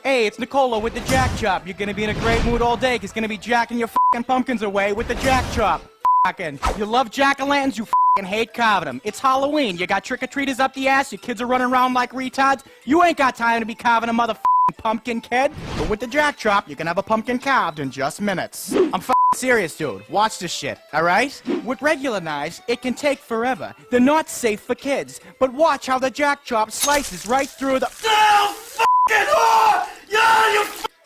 Hey, it's Nicola with the Jack Chop. You're gonna be in a great mood all day, 'cause he's gonna be jacking your fucking pumpkins away with the Jack Chop. Fucking. You love jack-o'-lanterns, you fucking hate carving them. It's Halloween. You got trick-or-treaters up the ass, your kids are running around like retards. You ain't got time to be carving a motherfucking pumpkin, kid. But with the Jack Chop, you can have a pumpkin carved in just minutes. I'm fucking serious, dude. Watch this shit, alright? With regular knives, it can take forever. They're not safe for kids. But watch how the Jack Chop slices right through the—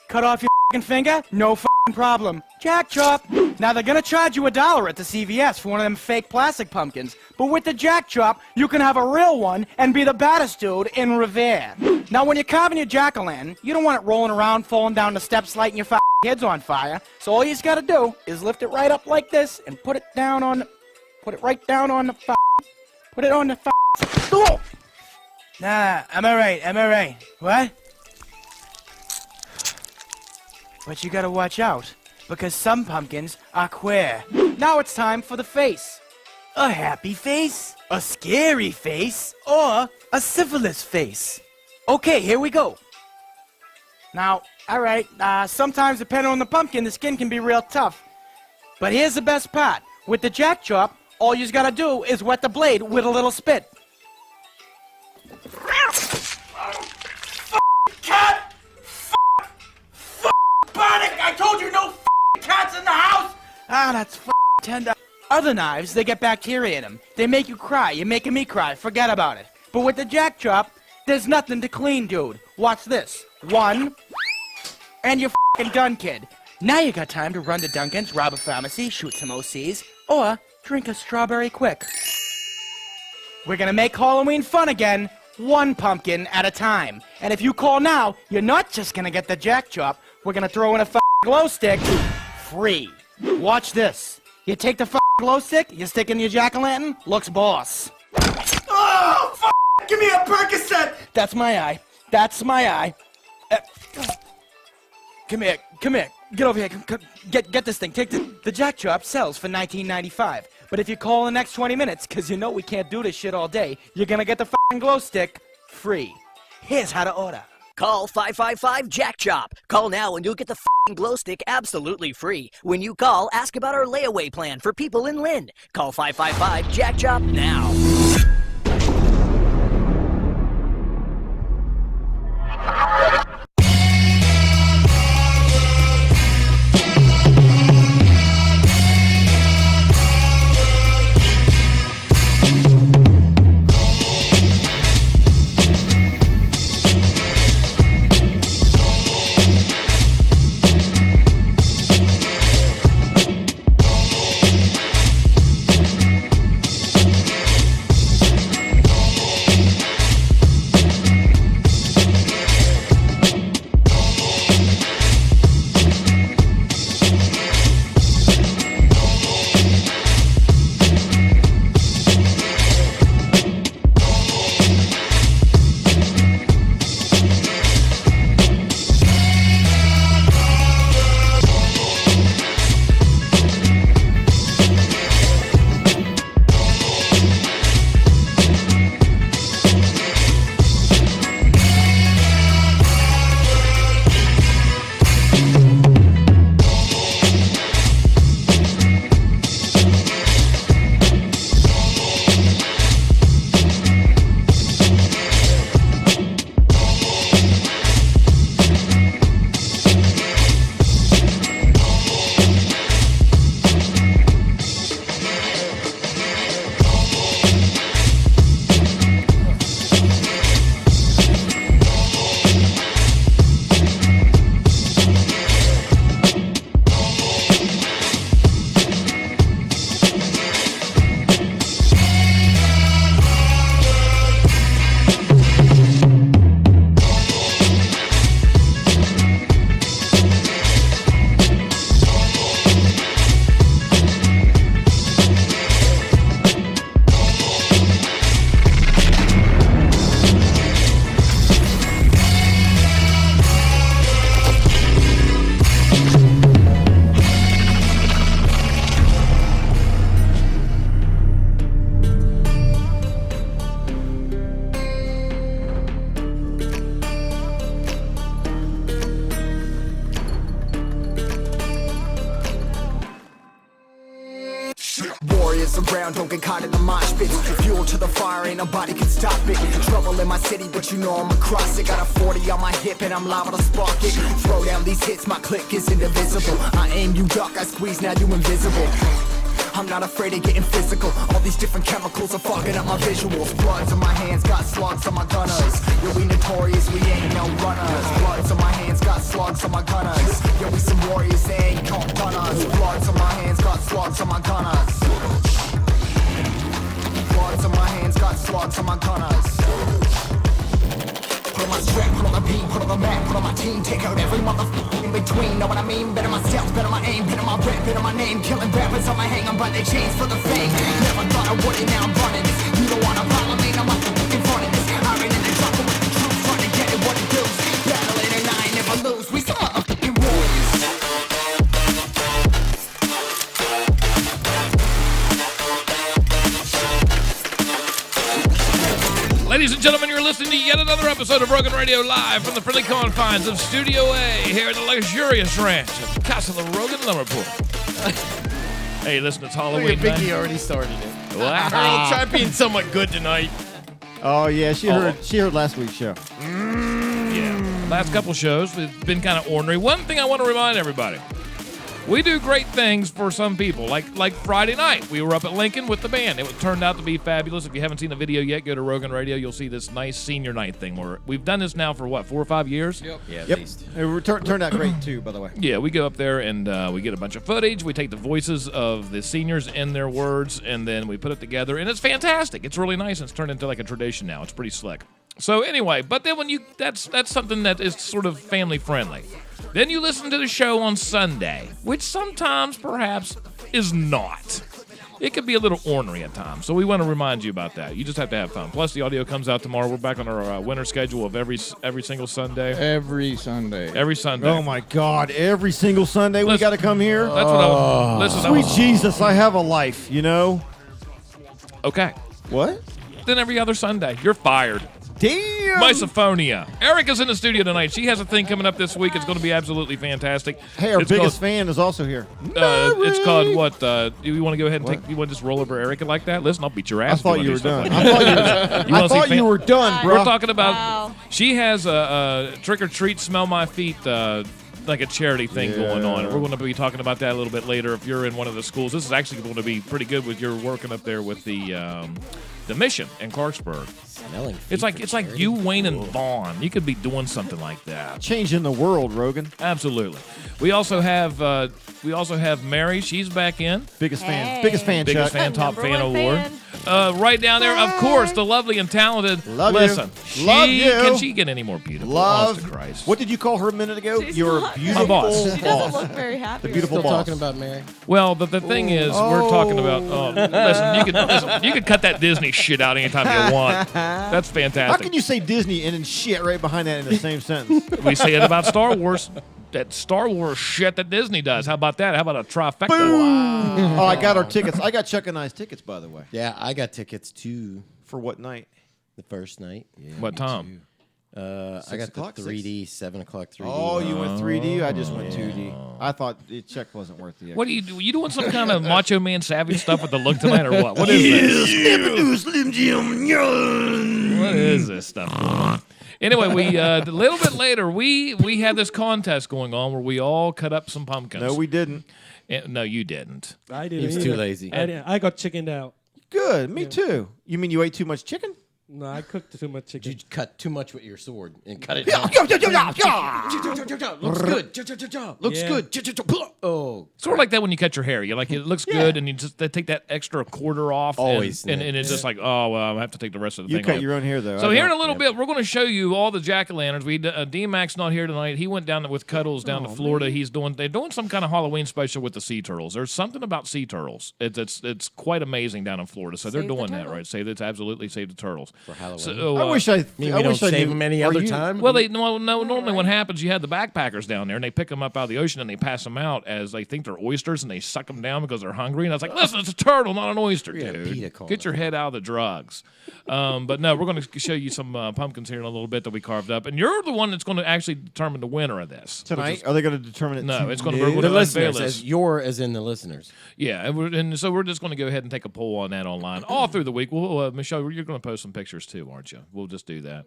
Cut off your f***ing finger? No f***ing problem. Jack Chop. Now they're gonna charge you $1 at the CVS for one of them fake plastic pumpkins. But with the Jack Chop, you can have a real one and be the baddest dude in Revere. Now when you're carving your jack-o'-lantern, you don't want it rolling around, falling down the steps, lighting your f***ing heads on fire. So all you just gotta do is lift it right up like this and put it right down on the put it on the oh! Nah, I'm alright. What? But you gotta watch out, because some pumpkins are queer. Now it's time for the face. A happy face, a scary face, or a syphilis face. Okay, here we go. Now, alright, sometimes depending on the pumpkin, the skin can be real tough. But here's the best part. With the Jack Chop, all you gotta do is wet the blade with a little spit. Cat! I told you no cats in the house! Ah, that's tender. Other knives, they get bacteria in them. They make you cry. You're making me cry. Forget about it. But with the Jack Chop, there's nothing to clean, dude. Watch this. 1, and you're done, kid. Now you got time to run to Dunkin's, rob a pharmacy, shoot some OCs, or drink a strawberry quick. We're gonna make Halloween fun again, one pumpkin at a time. And if you call now, you're not just gonna get the Jack Chop. We're gonna throw in a glow stick, free. Watch this. You take the glow stick, you stick it in your jack-o'-lantern, looks boss. Oh, give me a Percocet! That's my eye. Come here. Get over here. Get this thing. Take the Jack Chop sells for $19.95. But if you call in the next 20 minutes, because you know we can't do this shit all day, you're gonna get the glow stick free. Here's how to order. Call 555-JACK-CHOP. Call now and you'll get the f***ing glow stick absolutely free. When you call, ask about our layaway plan for people in Lynn. Call 555-JACK-CHOP now. around, don't get caught in the mosh pits. Fuel to the fire, ain't nobody can stop it. Trouble in my city, but you know I'm across it. Got a 40 on my hip and I'm liable to spark it. Throw down these hits, my click is indivisible. I aim, you duck, I squeeze, now you invisible. I'm not afraid of getting physical. All these different chemicals are fogging up my visuals. Bloods on my hands, got slugs on my gunners. Yo, we notorious, we ain't no runners. Bloods on my hands, got slugs on my gunners. Yo, we some warriors, they ain't caught gunners. Bloods on my hands, got slugs on my gunners. Bloods on my hands, got slugs on my gunners. Put on my strap, put on the beat, put on the map, put on my team. Take out every motherfucker in between, know what I mean? Better my steps, better my aim, better my rap, better my name. Killing rappers on my hang, I'm by their chains for the fame. Never thought I would it, now I'm running this. You don't wanna follow me, now I'm in front of this. I ran in the jungle with the troops, trying to get it what it does. Battling and I ain't never lose, we some motherfucking warriors. Ladies and gentlemen, you're listening to yet another episode of Rogan Radio live from the friendly confines of Studio A here at the luxurious ranch of Casa the Rogan Lumberport. Hey, listen, it's Halloween Look at night. Vicky already started it. Wow. Try being somewhat good tonight. Oh yeah, she heard last week's show. Yeah, last couple shows have been kind of ordinary. One thing I want to remind everybody. We do great things for some people, like Friday night. We were up at Lincoln with the band. It turned out to be fabulous. If you haven't seen the video yet, go to Rogan Radio. You'll see this nice senior night thing. Where we've done this now for, 4 or 5 years? Yep. Yeah, at Yep. least. It turned out great too, by the way. Yeah, we go up there and we get a bunch of footage. We take the voices of the seniors and their words, and then we put it together, and it's fantastic. It's really nice, and it's turned into like a tradition now. It's pretty slick. So anyway, but then that's something that is sort of family friendly. Then you listen to the show on Sunday, which sometimes perhaps is not. It could be a little ornery at times, so we want to remind you about that. You just have to have fun. Plus, the audio comes out tomorrow. We're back on our winter schedule of every single Sunday. Every Sunday. Every Sunday. Oh my God! Every single Sunday we got to come here. That's what I was. Listen, Sweet Jesus, I have a life, you know. Okay. What? Then every other Sunday, you're fired. Damn. Misophonia. Erica's in the studio tonight. She has a thing coming up this week. It's going to be absolutely fantastic. Hey, our It's biggest called, fan is also here. it's called what? Do you want to go ahead and take? You want to just roll over Erica like that? Listen, I'll beat your ass. I thought if you wanna were do stuff done. like that. I thought you were done, bro. We're talking about. She has a trick or treat, smell my feet. Like a charity thing going on. And we're going to be talking about that a little bit later. If you're in one of the schools, this is actually going to be pretty good with your working up there with the mission in Clarksburg. Smelling It's like you, Wayne, and Vaughn. You could be doing something like that. Changing the world, Rogan. Absolutely. We also have Mary. She's back in. Biggest fan. Hey. Biggest fan, Biggest Chuck. fan, top Number fan one award. fan. Right down there, of course, the lovely and talented. Love you. Listen, Love you. Can she get any more beautiful? Love. Honest to Christ. What did you call her a minute ago? She's Your not- beautiful boss. She doesn't look very happy. The beautiful Still boss. talking about Mary. Well, the thing is, we're talking about. Listen, you can cut that Disney shit out anytime you want. That's How fantastic. can you say Disney and then shit right behind that in the same sentence? We say it about Star Wars. That Star Wars shit that Disney does. How about that? How about a trifecta? Oh, I got our tickets. I got Chuck and I's tickets, by the way. Yeah, I got tickets to For what night? the first night. Yeah, What me time? too. I got o'clock? the 3D, 7 o'clock 3D. Oh, you went 3D? I just went 2D. I thought the check wasn't worth the What do you do? You doing some kind of Macho Man Savage stuff with the look tonight, or what? What is this? What is this stuff going on? Anyway, we a little bit later we had this contest going on where we all cut up some pumpkins. No, we didn't. No, you didn't. I He didn't. was either. too lazy. I didn't. I got chickened out. Good. Me too. You mean you ate too much chicken? No, I cooked too much chicken. You cut too much with your sword and cut it down. Looks good. Looks Yeah. good. Oh, Sort of like that when you cut your hair. You're like, it looks good, and they take that extra quarter off. Always, and it's just like, oh, well, I have to take the rest of the You thing cut off. your own hair, though. So I here in a don't. little Yep. bit, we're going to show you all the jack-o'-lanterns. D-Mac's not here tonight. He went down with Cuddles down to Florida. They're doing some kind of Halloween special with the sea turtles. There's something about sea turtles. It's quite amazing down in Florida. So they're Save the doing that, turtles. right? It's absolutely Save the Turtles. For Halloween. So, I wish I. mean, I we don't wish I save knew- them any are other you- time? Well, normally what happens, you have the backpackers down there, and they pick them up out of the ocean, and they pass them out as they think they're oysters, and they suck them down because they're hungry. And I was like, listen, it's a turtle, not an oyster, Yeah, dude. PETA call Get your head out of the drugs. But no, we're going to show you some pumpkins here in a little bit that we carved up, and you're the one that's going to actually determine the winner of this. Tonight? Are they going to determine it? No, it's gonna today? be- we're the gonna unveil listeners, this. as in the listeners. Yeah, and so we're just going to go ahead and take a poll on that online all through the week. We'll, Michelle, you're going to post some pictures too, aren't you? We'll just do that.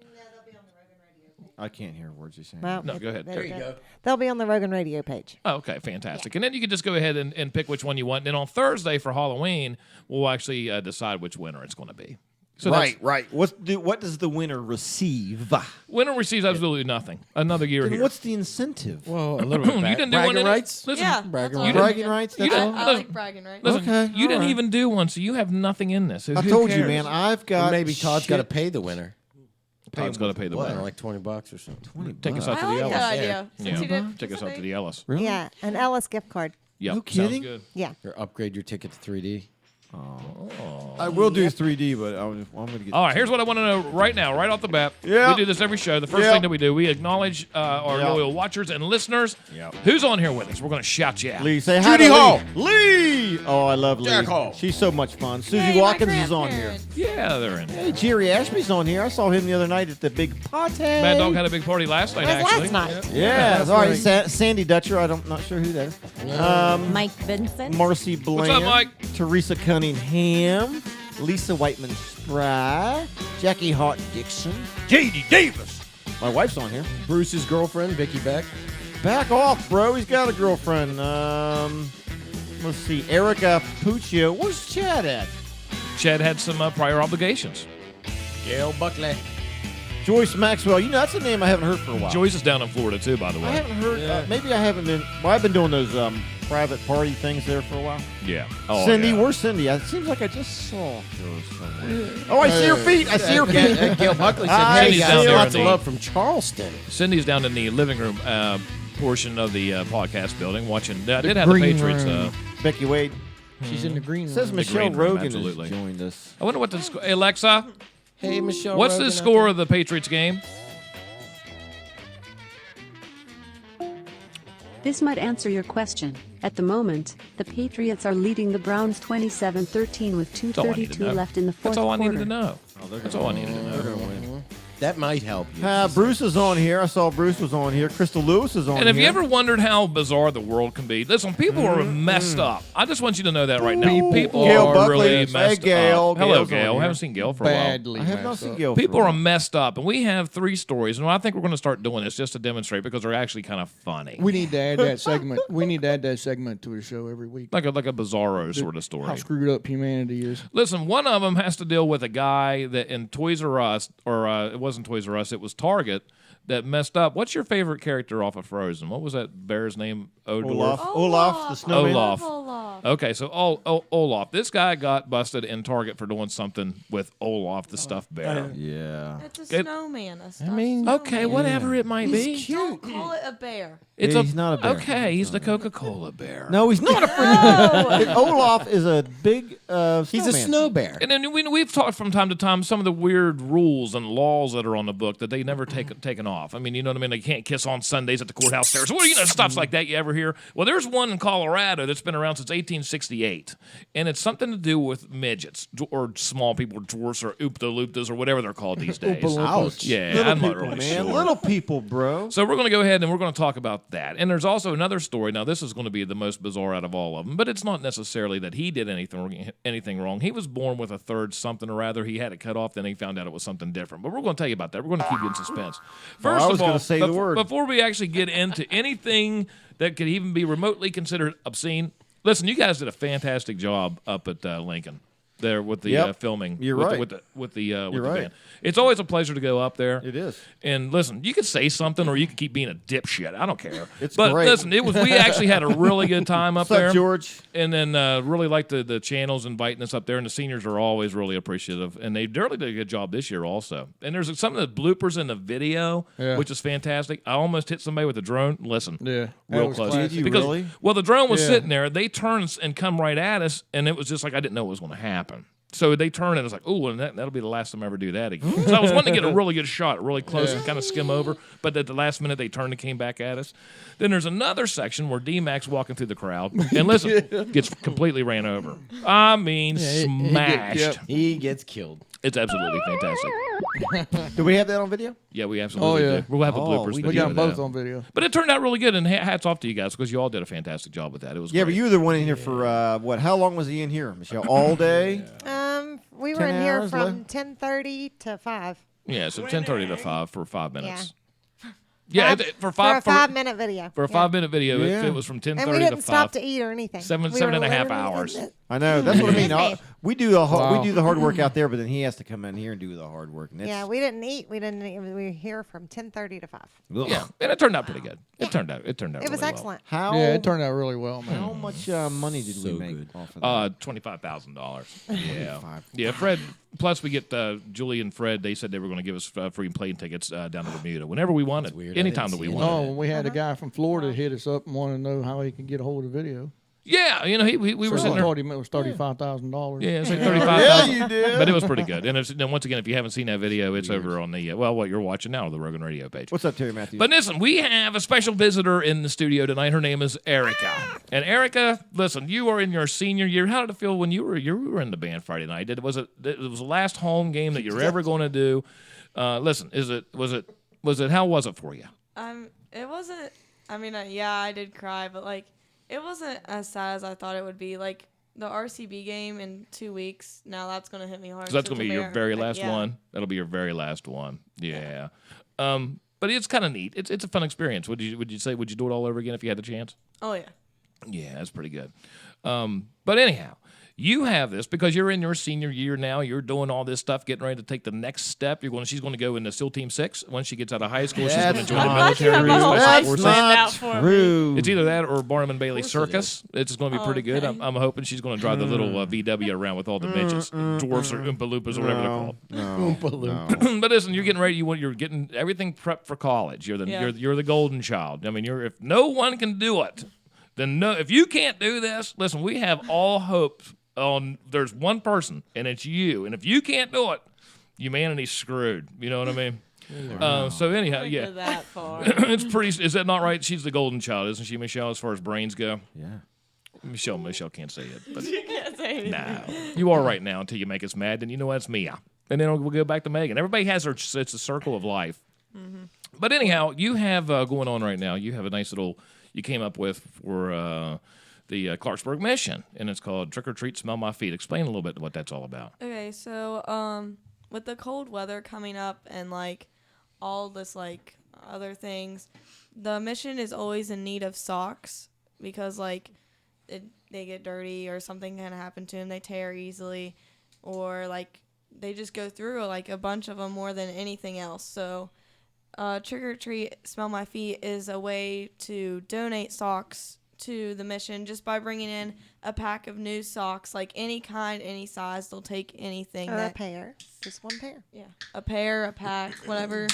I can't hear words you're saying. Well, No, go ahead. There you go. They'll be on the Rogan Radio page. Oh, okay, fantastic. And then you can just go ahead and pick which one you want. And then on Thursday for Halloween, we'll actually decide which winner it's going to be. So right. What does the winner receive? Winner receives absolutely nothing. Another year Then here. what's the incentive? Well, a little bit. You didn't do one. bragging any- rights. Listen, Yeah, bragging that's rights. all. Bragging rights. You That's didn't- all. I like bragging rights. listen, Okay, you didn't all right. even do one, so you have nothing in this. I Who told you, cares? man. I've got. Maybe Todd's got to shit- pay the winner. Todd's got to pay the What? winner. Like $20 or something. Take us out to I the like Ellis. that idea. Yeah. Since you didn't Take us out to the Ellis. Really? Yeah, an Ellis gift card. Yep. No Sounds kidding? good. Yeah. Or upgrade your ticket to 3D. I will do 3D, but I'm going to get. All right, here's what I want to know right now, right off the bat. Yeah. We do this every show. The first Yeah. thing that we do, we acknowledge our Yeah. loyal watchers and listeners. Yeah. Who's on here with us? We're going to shout you out. Lee, say hi Judy to Hall. Lee. Oh, I love Lee. Jack Hall. She's so much fun. Susie Yay, my Watkins is on here. grandparents. Yeah, they're in. Hey, Jerry Ashby's on here. I saw him the other night at the big party. Mad Dog had a big party last night, That's actually. last night. Yeah, That's all right. right. Sandy Dutcher. I'm not sure who that is. Mike Vincent. Marcy Bland. up, Mike? Teresa Cunningham. Lisa Whiteman Spry. Jackie Hart Dixon. J.D. Davis. My wife's on here. Bruce's girlfriend, Vicky Beck. Back off, bro. He's got a girlfriend. Let's see. Erica Puccio. Where's Chad at? Chad had some prior obligations. Gail Buckley. Joyce Maxwell. You know, that's a name I haven't heard for a while. Joyce is down in Florida, too, by the I way. haven't heard. Maybe I haven't been. Well, I've been doing those private party things there for a while. Yeah. Oh, Cindy, yeah. where's Cindy? It seems like I just saw her somewhere. Oh, I see her feet. I see her feet. Gail Buckley said, I hey, Cindy's guys, down there lots in of the- love from Charleston. Cindy's down in the living room portion of the podcast building watching. I did have the green Patriots. room. Becky Wade. She's in the green Says room. Michelle green room, Rogan absolutely. has joined us. I wonder what the score. Hey, Alexa, Hey, Michelle. what's Rogan the out score there? of the Patriots game? This might answer your question. At the moment, the Patriots are leading the Browns 27-13 with That's all I need to 2:32 know. left in the fourth That's all I quarter. needed to know. That's all I needed to know. That might help you. Bruce is on here. I saw Bruce was on here. Crystal Lewis is on And have you here. ever wondered how bizarre the world can be? Listen, people are messed up. I just want you to know that right now. People Gail are Buckley. really Hey, messed Gail. up. Hello, Gail's on Gail. here. Haven't seen Gail for a while. Badly. I have not messed seen up. Gail. for People a are while. messed up, and we have 3 stories, and I think we're going to start doing this just to demonstrate because they're actually kind of funny. We need to add that segment. We need to add that segment to the show every week. Like a bizarro sort of story. How screwed up humanity is. Listen, one of them has to deal with a guy that in Toys R Us, or it wasn't Toys R Us, it was Target, that messed up. What's your favorite character off of Frozen? What was that bear's name? Olaf the snowman. Olaf. Okay, so Olaf. This guy got busted in Target for doing something with Olaf the stuffed bear. Yeah. It's a snowman. Okay, whatever it might be. Don't call it a bear. It's Yeah, he's not a bear. Okay, he's the Coca-Cola bear. No, he's not a freaking. Olaf is a big. He's a snowman. snow bear. And then we've talked from time to time some of the weird rules and laws that are on the book that they never taken off. I mean, you know what I mean? They can't kiss on Sundays at the courthouse stairs. Well, you know, stuff like that you ever hear. Well, there's one in Colorado that's been around since 1868, and it's something to do with midgets or small people, dwarfs or oopta-looptas or whatever they're called these days. Ouch. Yeah, Little I'm not people, really man. sure. Little people, bro. So we're going to go ahead and we're going to talk about that. And there's also another story. Now, this is going to be the most bizarre out of all of them, but it's not necessarily that he did anything wrong. He was born with a third something or rather. He had it cut off, then he found out it was something different. But we're going to tell you about that. We're going to keep you in suspense. First I was of all, gonna say the word. before we actually get into anything that could even be remotely considered obscene, listen, you guys did a fantastic job up at Lincoln. There with the Yep. filming, You're with right. with the You're band. right. It's always a pleasure to go up there. It is. And listen, you can say something or you can keep being a dipshit. I don't care. It's but great. listen, we actually had a really good time up What's there. up, George? And then really like the channels inviting us up there, and the seniors are always really appreciative. And they really did a good job this year also. And there's some of the bloopers in the video, Yeah. which is fantastic. I almost hit somebody with a drone. Listen, Yeah, that real was close. classic. Did you Because, really? well, the drone was Yeah. sitting there. They turned and come right at us, and it was just like I didn't know what was going to happen. So they turn and it's like, oh, and that'll be the last time I ever do that again. So I was wanting to get a really good shot, really close and kind of skim over. But at the last minute, they turned and came back at us. Then there's another section where D-Mac's walking through the crowd. And listen, gets completely ran over. I mean, smashed. He gets killed. It's absolutely fantastic. Do we have that on video? Yeah, we absolutely do. We'll have a bloopers video. We got of both that. on video. But it turned out really good, and hats off to you guys because you all did a fantastic job with that. It was Yeah, great. but you were the one in here for what? How long was he in here, Michelle? All day? We were 10 in here hours from 10:30 to 5. Yeah, so 10:30 to 5 for 5 minutes. Yeah, for a five 5-minute video. For a 5-minute video, it was from 10:30 and we to didn't 5. stop to eat or anything. Seven We and were a half literally hours. in it. I know. That's what I mean. Wow. We do the hard work out there, but then he has to come in here and do the hard work. And Yeah, we didn't eat. We were here from 10:30 to 5. Yeah, and it turned out pretty good. It turned out. It really was well. excellent. Yeah, it turned out really well, man. How much money did we make off of that? $25,000. Yeah, yeah. Fred. Plus, we get Julie and Fred. They said they were going to give us free plane tickets down to Bermuda whenever we wanted, anytime that we wanted. No, we had a guy from Florida hit us up and wanted to know how he can get a hold of the video. Yeah, you know, we were sitting I there. told him it was $35,000. Yeah, it's like 35,000. Yeah, you did. But it was pretty good. And once again, if you haven't seen that video, it's over on the what you're watching now, the Rogan Radio page. What's up, Terry Matthews? But listen, we have a special visitor in the studio tonight. Her name is Erica. And Erica, listen, you are in your senior year. How did it feel when you were in the band Friday night? It was the last home game that you're ever going to do. Listen, was it how was it for you? It wasn't. I mean, yeah, I did cry, but like, it wasn't as sad as I thought it would be. Like the RCB game in 2 weeks. Now that's gonna hit me hard. So that's gonna be your very last one. That'll be your very last one. Yeah. But it's kind of neat. It's a fun experience. Would you do it all over again if you had the chance? Oh yeah. Yeah, that's pretty good. But anyhow, you have this because you're in your senior year now. You're doing all this stuff, getting ready to take the next step. She's going to go into SEAL Team 6 when she gets out of high school. She's going to join the military. That's not true. It's either that or Barnum Bailey Circus. It's going to be pretty good. I'm hoping she's going to drive the little VW around with all the midgets, dwarfs or Oompa Loompas or whatever they're called. No. But listen, you're getting ready. You're getting everything prepped for college. You're the golden child. I mean, if no one can do it, then no. If you can't do this, listen, we have all hope on. There's one person, and it's you. And if you can't do it, humanity's screwed. You know what I mean? So anyhow, yeah, That far. it's pretty. Is that not right? She's the golden child, isn't she, Michelle? As far as brains go. Yeah. Michelle can't say it. But You can't say anything. no, you are right now until you make us mad. Then you know what? It's Mia, and then we'll go back to Megan. Everybody has their. It's a circle of life. Mm-hmm. But anyhow, you have going on right now. You have a nice little. You came up with for the Clarksburg mission, and it's called Trick or Treat, Smell My Feet. Explain a little bit what that's all about. Okay, so with the cold weather coming up and like all this like other things, the mission is always in need of socks because like they get dirty or something can happen to them. They tear easily, or like they just go through like a bunch of them more than anything else. So Trick or Treat, Smell My Feet is a way to donate socks to the mission just by bringing in a pack of new socks, like any kind, any size. They'll take anything. Or a pair. Just one pair. Yeah. A pair, a pack, whatever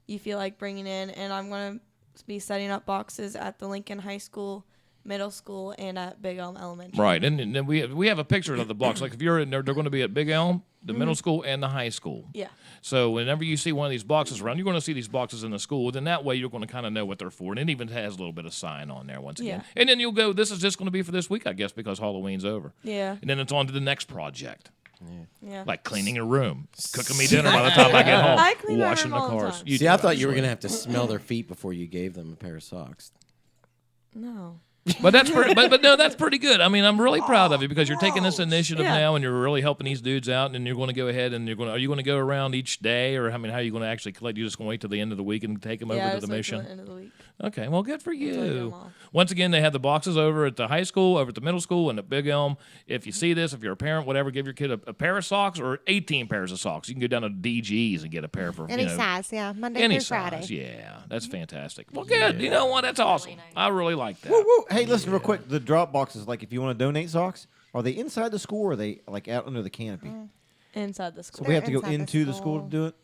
you feel like bringing in. And I'm going to be setting up boxes at the Lincoln High School, middle school, and at Big Elm Elementary. Right, and then we have a picture of the box. Like if you're in there, they're going to be at Big Elm, the middle school, and the high school. Yeah. So whenever you see one of these boxes around, you're going to see these boxes in the school. Then that way you're going to kind of know what they're for. And it even has a little bit of sign on there once again. Yeah. And then you'll go, this is just going to be for this week, I guess, because Halloween's over. Yeah. And then it's on to the next project. Yeah. Like cleaning a room, cooking me dinner by the time I get home, I clean my washing the room all the cars. time. You See, do I it, thought you were sure. going to have to smell their feet before you gave them a pair of socks. No. But that's but no, that's pretty good. I mean, I'm really proud of you because you're taking this initiative Yeah. now and you're really helping these dudes out. And you're going to go ahead and are you going to go around each day, or how are you going to actually collect? You just going to wait till the end of the week and take them Yeah, over to just the wait mission? till the end of the week. Okay, well, good for take you. them all. Once again, they have the boxes over at the high school, over at the middle school, and at Big Elm. If you see this, if you're a parent, whatever, give your kid a pair of socks or 18 pairs of socks. You can go down to DG's and get a pair for Any size, yeah. Monday any through Friday. size. Yeah, that's fantastic. Well, good. You know what? That's awesome. I really like that. Woo, woo. Hey, listen real quick. The drop boxes, like if you want to donate socks, are they inside the school or are they like out under the canopy? Inside the school. So we have to go inside the into the school to do it?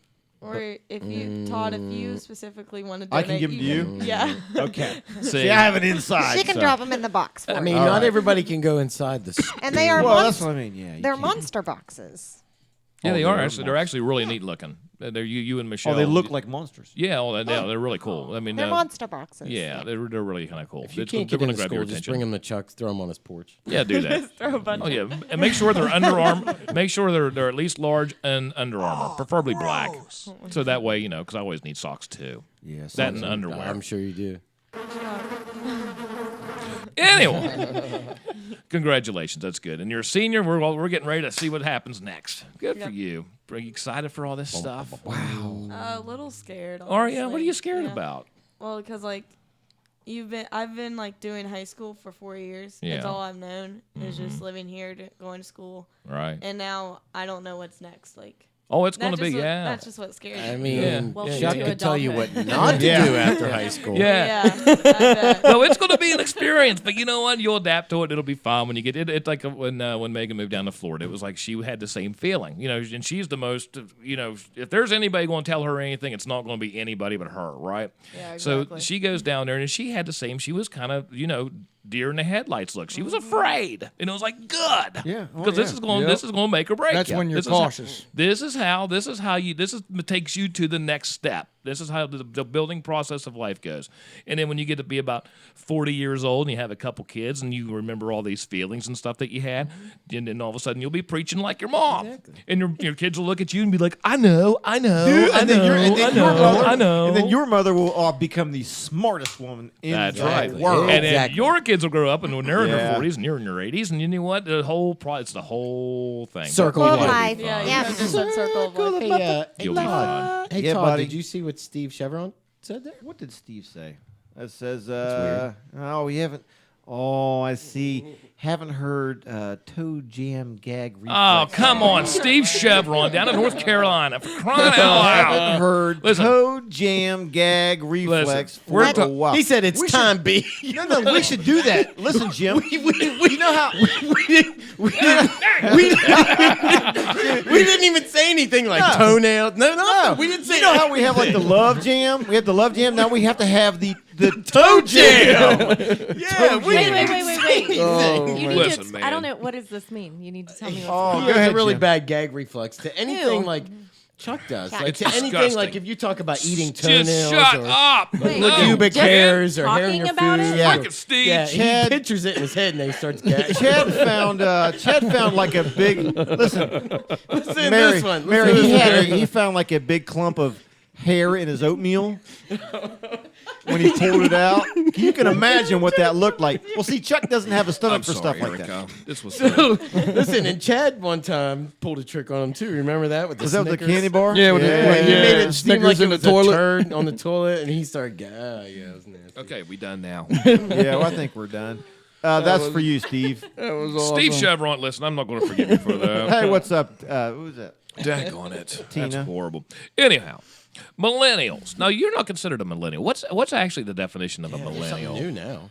Or if you Todd, if you specifically want to I donate, can give them to you? Yeah. Okay. See, See, I have it inside. She can so. drop them in the box for I you. mean, not everybody can go inside the. And they are Well, that's what I mean. Yeah. you they're can't. monster boxes. yeah, they Oh, are they're actually. They're actually really neat looking. They're you and Michelle. Oh, they look like monsters. Yeah, well, they're really cool. I mean, They're monster boxes. yeah, they're really kind of cool. If you It's- can't they're get gonna into grab your school, just attention. bring him to Chuck's, throw him on his porch. Yeah, do that. Throw a bunch. Oh yeah, and make sure they're underarm. Make sure they're at least large and Under Armour, preferably black. So that way, because I always need socks too. Yes. That and underwear. I'm sure you do. Anyway, congratulations. That's good. And you're a senior. We're getting ready to see what happens next. Good for you. Are you excited for all this stuff? Wow. A little scared. Are you? What are honestly. you scared Yeah. about? Well, because like I've been like doing high school for 4 years. Yeah. That's all I've known is just living here, going to school, Right. and now I don't know what's next. Like Oh, it's going to that's be, just what- yeah. That's just what scares me. I mean, Yeah. Welcome Chuck to could tell you what adulthood. not to Yeah. do after high school. Yeah. Yeah. I bet. No, it's going to be an experience, but you know what? You'll adapt to it. It'll be fun when you get it. It's like when Megan moved down to Florida. It was like she had the same feeling, and she's the most, if there's anybody going to tell her anything, it's not going to be anybody but her, right? Yeah, So exactly. she goes down there, and she had the same. She was kind of, deer in the headlights look. She was afraid, and it was like good, Yeah. Oh, because this yeah. is going Yep. this is going to make or break. That's you. when you're This is how- cautious. This is takes you to the next step. This is how the building process of life goes. And then when you get to be about 40 years old and you have a couple kids and you remember all these feelings and stuff that you had, and then all of a sudden you'll be preaching like your mom. Exactly. And your kids will look at you and be like, I know, I know, I And then know, your mother, I know. And then your mother will become the smartest woman in That's the right. world. And then Exactly. your kids will grow up, and when they're in their Yeah. 40s and you're in your 80s, and you know what? It's the whole thing. Circle Full of of life. life. Yeah, Yeah. you know, just that circle of life. You'll be fine. Hey, Yeah, Todd, buddy. did you see what Steve Chevron said there? What did Steve say? It says, weird. oh, we haven't. Oh, I see. Haven't heard toe jam gag reflex. Oh, come on. Steve Chevron down in North Carolina. For crying out Haven't loud. heard Listen. toe jam gag reflex for we're a ta- while. He said it's We time, B. No, we should do that. Listen, Jim. we know how we didn't even say anything like toenail. No, we didn't say. You know how we have like the love jam? We have the love jam. Now we have to have the toe jam. Yeah, we Wait, didn't wait, even wait, say wait, wait. anything. You need Listen, to. man. I don't know. What does this mean? You need to tell me. What's Oh, He go has ahead, a really Jim. bad gag reflex to anything Ew. like Chuck does. Yeah. Like It's to anything disgusting. like if you talk about eating toenails Just shut or up. Wait, No. pubic Just hairs or hair in talking your about food. it? Yeah. Look at Steve. Yeah, Chad- he pictures it in his head and then he starts gagging. Chad found like a big listen. Listen to Mary, this one. Mary, Listen to this one. he found like a big clump of hair in his oatmeal when he pulled it out. You can imagine what that looked like. Well, see, Chuck doesn't have a stomach I'm for sorry, stuff like Erica. that. This was Listen, and Chad one time pulled a trick on him too. Remember that with the Was that with the Snickers? candy bar? Yeah, with the- Yeah, he Yeah. made it seem Snickers like it in the was toilet. a turd on the toilet, and he started. Yeah, it was nasty. okay. We done now. Yeah, well, I think we're done. That's for you, Steve. That was awesome. Steve Chevron, listen, I'm not going to forgive you for that. Hey, what's up? Who's that? Daggone it. Tina. That's horrible. Anyhow, millennials. Now, you're not considered a millennial. What's actually the definition of a Something millennial? new now.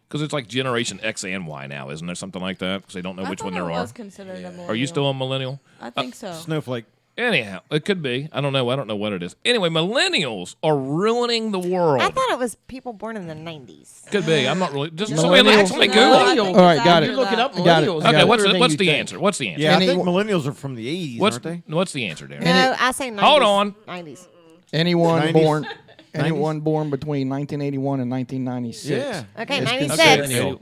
Because it's like Generation X and Y now, isn't there something like that? Because they don't know I which one thought there it are. was considered a millennial. Are you still a millennial? I think so. Snowflake. Anyhow, it could be. I don't know. I don't know what it is. Anyway, millennials are ruining the world. I thought it was people born in the 90s. Could be. I'm not really. Just Millennials. somebody No, Google I it. think All right, it's got after it. Look it that. up. Got it. Millennials. Okay, Got what's it. the answer? What's the answer? Yeah, I Any- think millennials are from the 80s, aren't they? What's the answer, Darren? No, I say 90s. Hold on. 90s. Anyone 90s? born 90s? anyone born between 1981 and 1996 Yeah. Okay, It's 96. Okay, Millennials.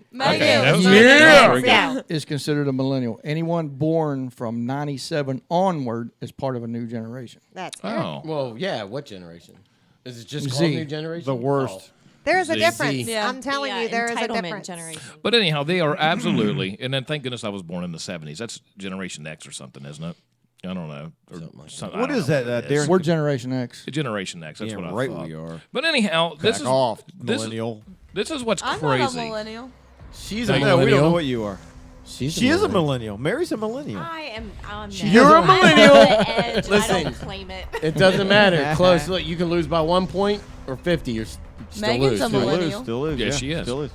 okay. Yeah. Yeah. is considered a millennial. Anyone born from 97 onward is part of a new generation. That's it. Oh. Well, yeah. What generation? Is it just Z. called new generation? The worst. There is a Z. difference. Yeah. I'm telling you, there is a entitlement difference. generation. But anyhow, they are absolutely, and then thank goodness I was born in the 70s. That's Generation X or something, isn't it? I don't know. Or something What is that, Darren? We're Generation X. Generation X. That's Yeah, what I right thought. we are. But anyhow, this Back is off, this is- millennial. This is what's I'm crazy. not a millennial. She's No, a we don't know millennial. what you are. She She is a millennial. Mary's a millennial. I am. You're a millennial. I Listen. don't claim it. It doesn't matter. Close. Look, you can lose by 1 point or 50. You're still Megan's lose. a Still lose. millennial. Still is. Yeah, she is. Still is.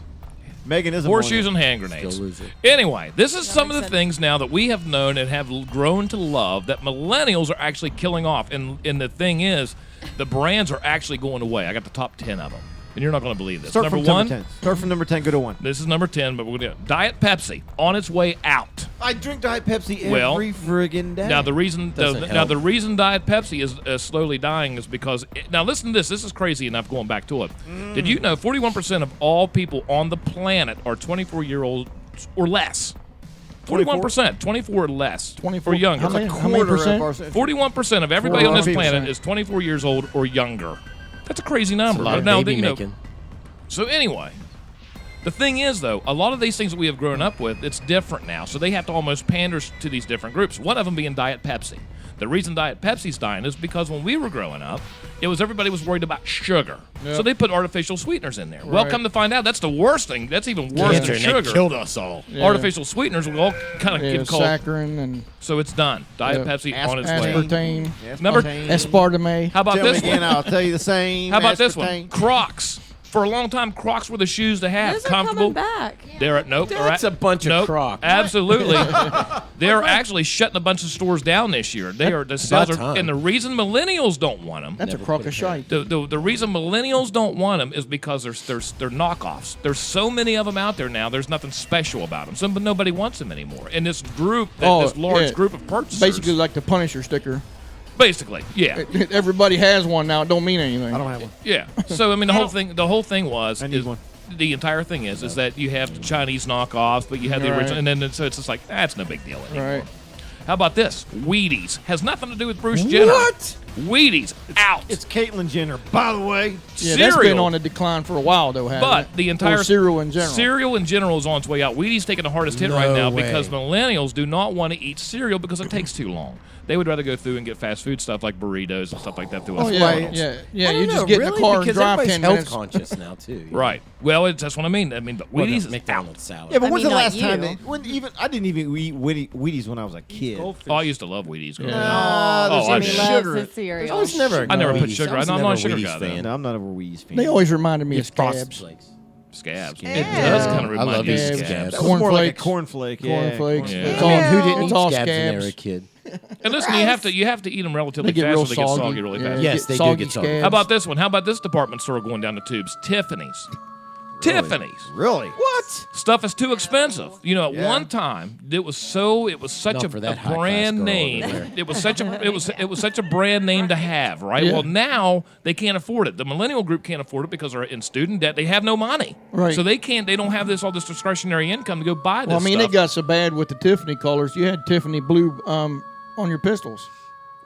Megan is a Horseshoes millennial. and hand grenades. Still loser. Anyway, this is some of the makes sense. things now that we have known and have grown to love that millennials are actually killing off. And the thing is, the brands are actually going away. I got the top 10 of them. And you're not going to believe this. Start Number from one, number 10. Start from number 10. Go to 1. this is number 10, but we're going to Diet Pepsi on its way out. I drink Diet Pepsi Well, every friggin' day. Now the reason Doesn't now help. the reason Diet Pepsi is slowly dying is because now listen to this. This is crazy enough. Going back to it, did you know 41% of all people on the planet are 24-year-olds or less? 41%, 24 or less, 24 or younger. How many quarter percent? of our 41% of everybody on this 40%. planet is 24 years old or younger. That's a crazy number. A lot But of now, baby you know, making. so anyway, the thing is, though, a lot of these things that we have grown up with, it's different now. So they have to almost pander to these different groups. One of them being Diet Pepsi. The reason Diet Pepsi's dying is because when we were growing up, it was everybody was worried about sugar. So they put artificial sweeteners in there. Well, Right. come to find out, that's the worst thing. That's even worse Cancer, than and sugar. they killed us all. Yeah. Artificial sweeteners will all kind of Yeah, get called. saccharin and So it's done. Diet Pepsi on its way. aspartame, Number- aspartame. How about Tell me this again, one? I'll tell you the same. How about this one? aspartame. Crocs. For a long time, Crocs were the shoes to have. Those are Comfortable. coming back. They're at nope. That's a bunch of nope, Crocs. Absolutely. They're actually shutting a bunch of stores down this year. They are the sales about are, time. and the reason millennials don't want them. That's a crock of shite. The reason millennials don't want them is because they're knockoffs. There's so many of them out there now. There's nothing special about them. So but nobody wants them anymore. And this group, this large yeah. group of purchasers, Basically like the Punisher sticker. basically, yeah. Everybody has one now. It don't mean anything. I don't have one. Yeah. So I mean, the whole thing was. I need one. The entire thing is that you have the Chinese knockoffs, but you have the Right. original, and then so it's just like that's no big deal anymore. Right. How about this? Wheaties has nothing to do with Bruce Jenner. What? Wheaties out. It's Caitlyn Jenner, by the way. Yeah, cereal, that's been on a decline for a while, though, hasn't but it? the entire Or cereal in general. Cereal in general is on its way out. Wheaties taking the hardest hit right No now way. because millennials do not want to eat cereal because it takes too long. They would rather go through and get fast food stuff like burritos and stuff like that through Oh, us yeah, McDonald's. yeah. I You don't just know, get in really, the car and because drive everybody's 10 health minutes. conscious now too. you know? Right. Well, that's what I mean. But Well, Wheaties the is McDonald's salad. Yeah, but I when's mean, the not last time? you. I didn't even eat Wheaties when I was a kid. out. Oh, I used to love Wheaties. growing Yeah. up. There's Oh, I any did. sugar. Loves his cereal. I was never. I never put Wheaties. sugar. I was I'm not a never sugar Wheaties guy, though. fan. No, I'm not a Wheaties fan. They always reminded me of Frosted scabs. Flakes. Scabs. Yeah. It does kind of I remind love you of these scabs. scabs. That was more like a Cornflakes. cornflake. Yeah, Cornflakes. Yeah. It's all, Who didn't it's eat all scabs when they were a scabs. kid? And listen, you have to eat them relatively They get fast, real so they get soggy. soggy really Yeah, fast. Yes, get they do soggy get soggy. scabs. How about this one? How about this department store going down the tubes? Tiffany's. Tiffany's. Really? What? Stuff is too expensive. You know, at Yeah. one time it was such Not a for that a high-class brand girl name. over there. It was such a brand name to have, right? Yeah. Well, now they can't afford it. The millennial group can't afford it because they're in student debt. They have no money, Right. So they don't have all this discretionary income to go buy this Well, I mean, stuff. it got so bad with the Tiffany colors. You had Tiffany blue on your pistols.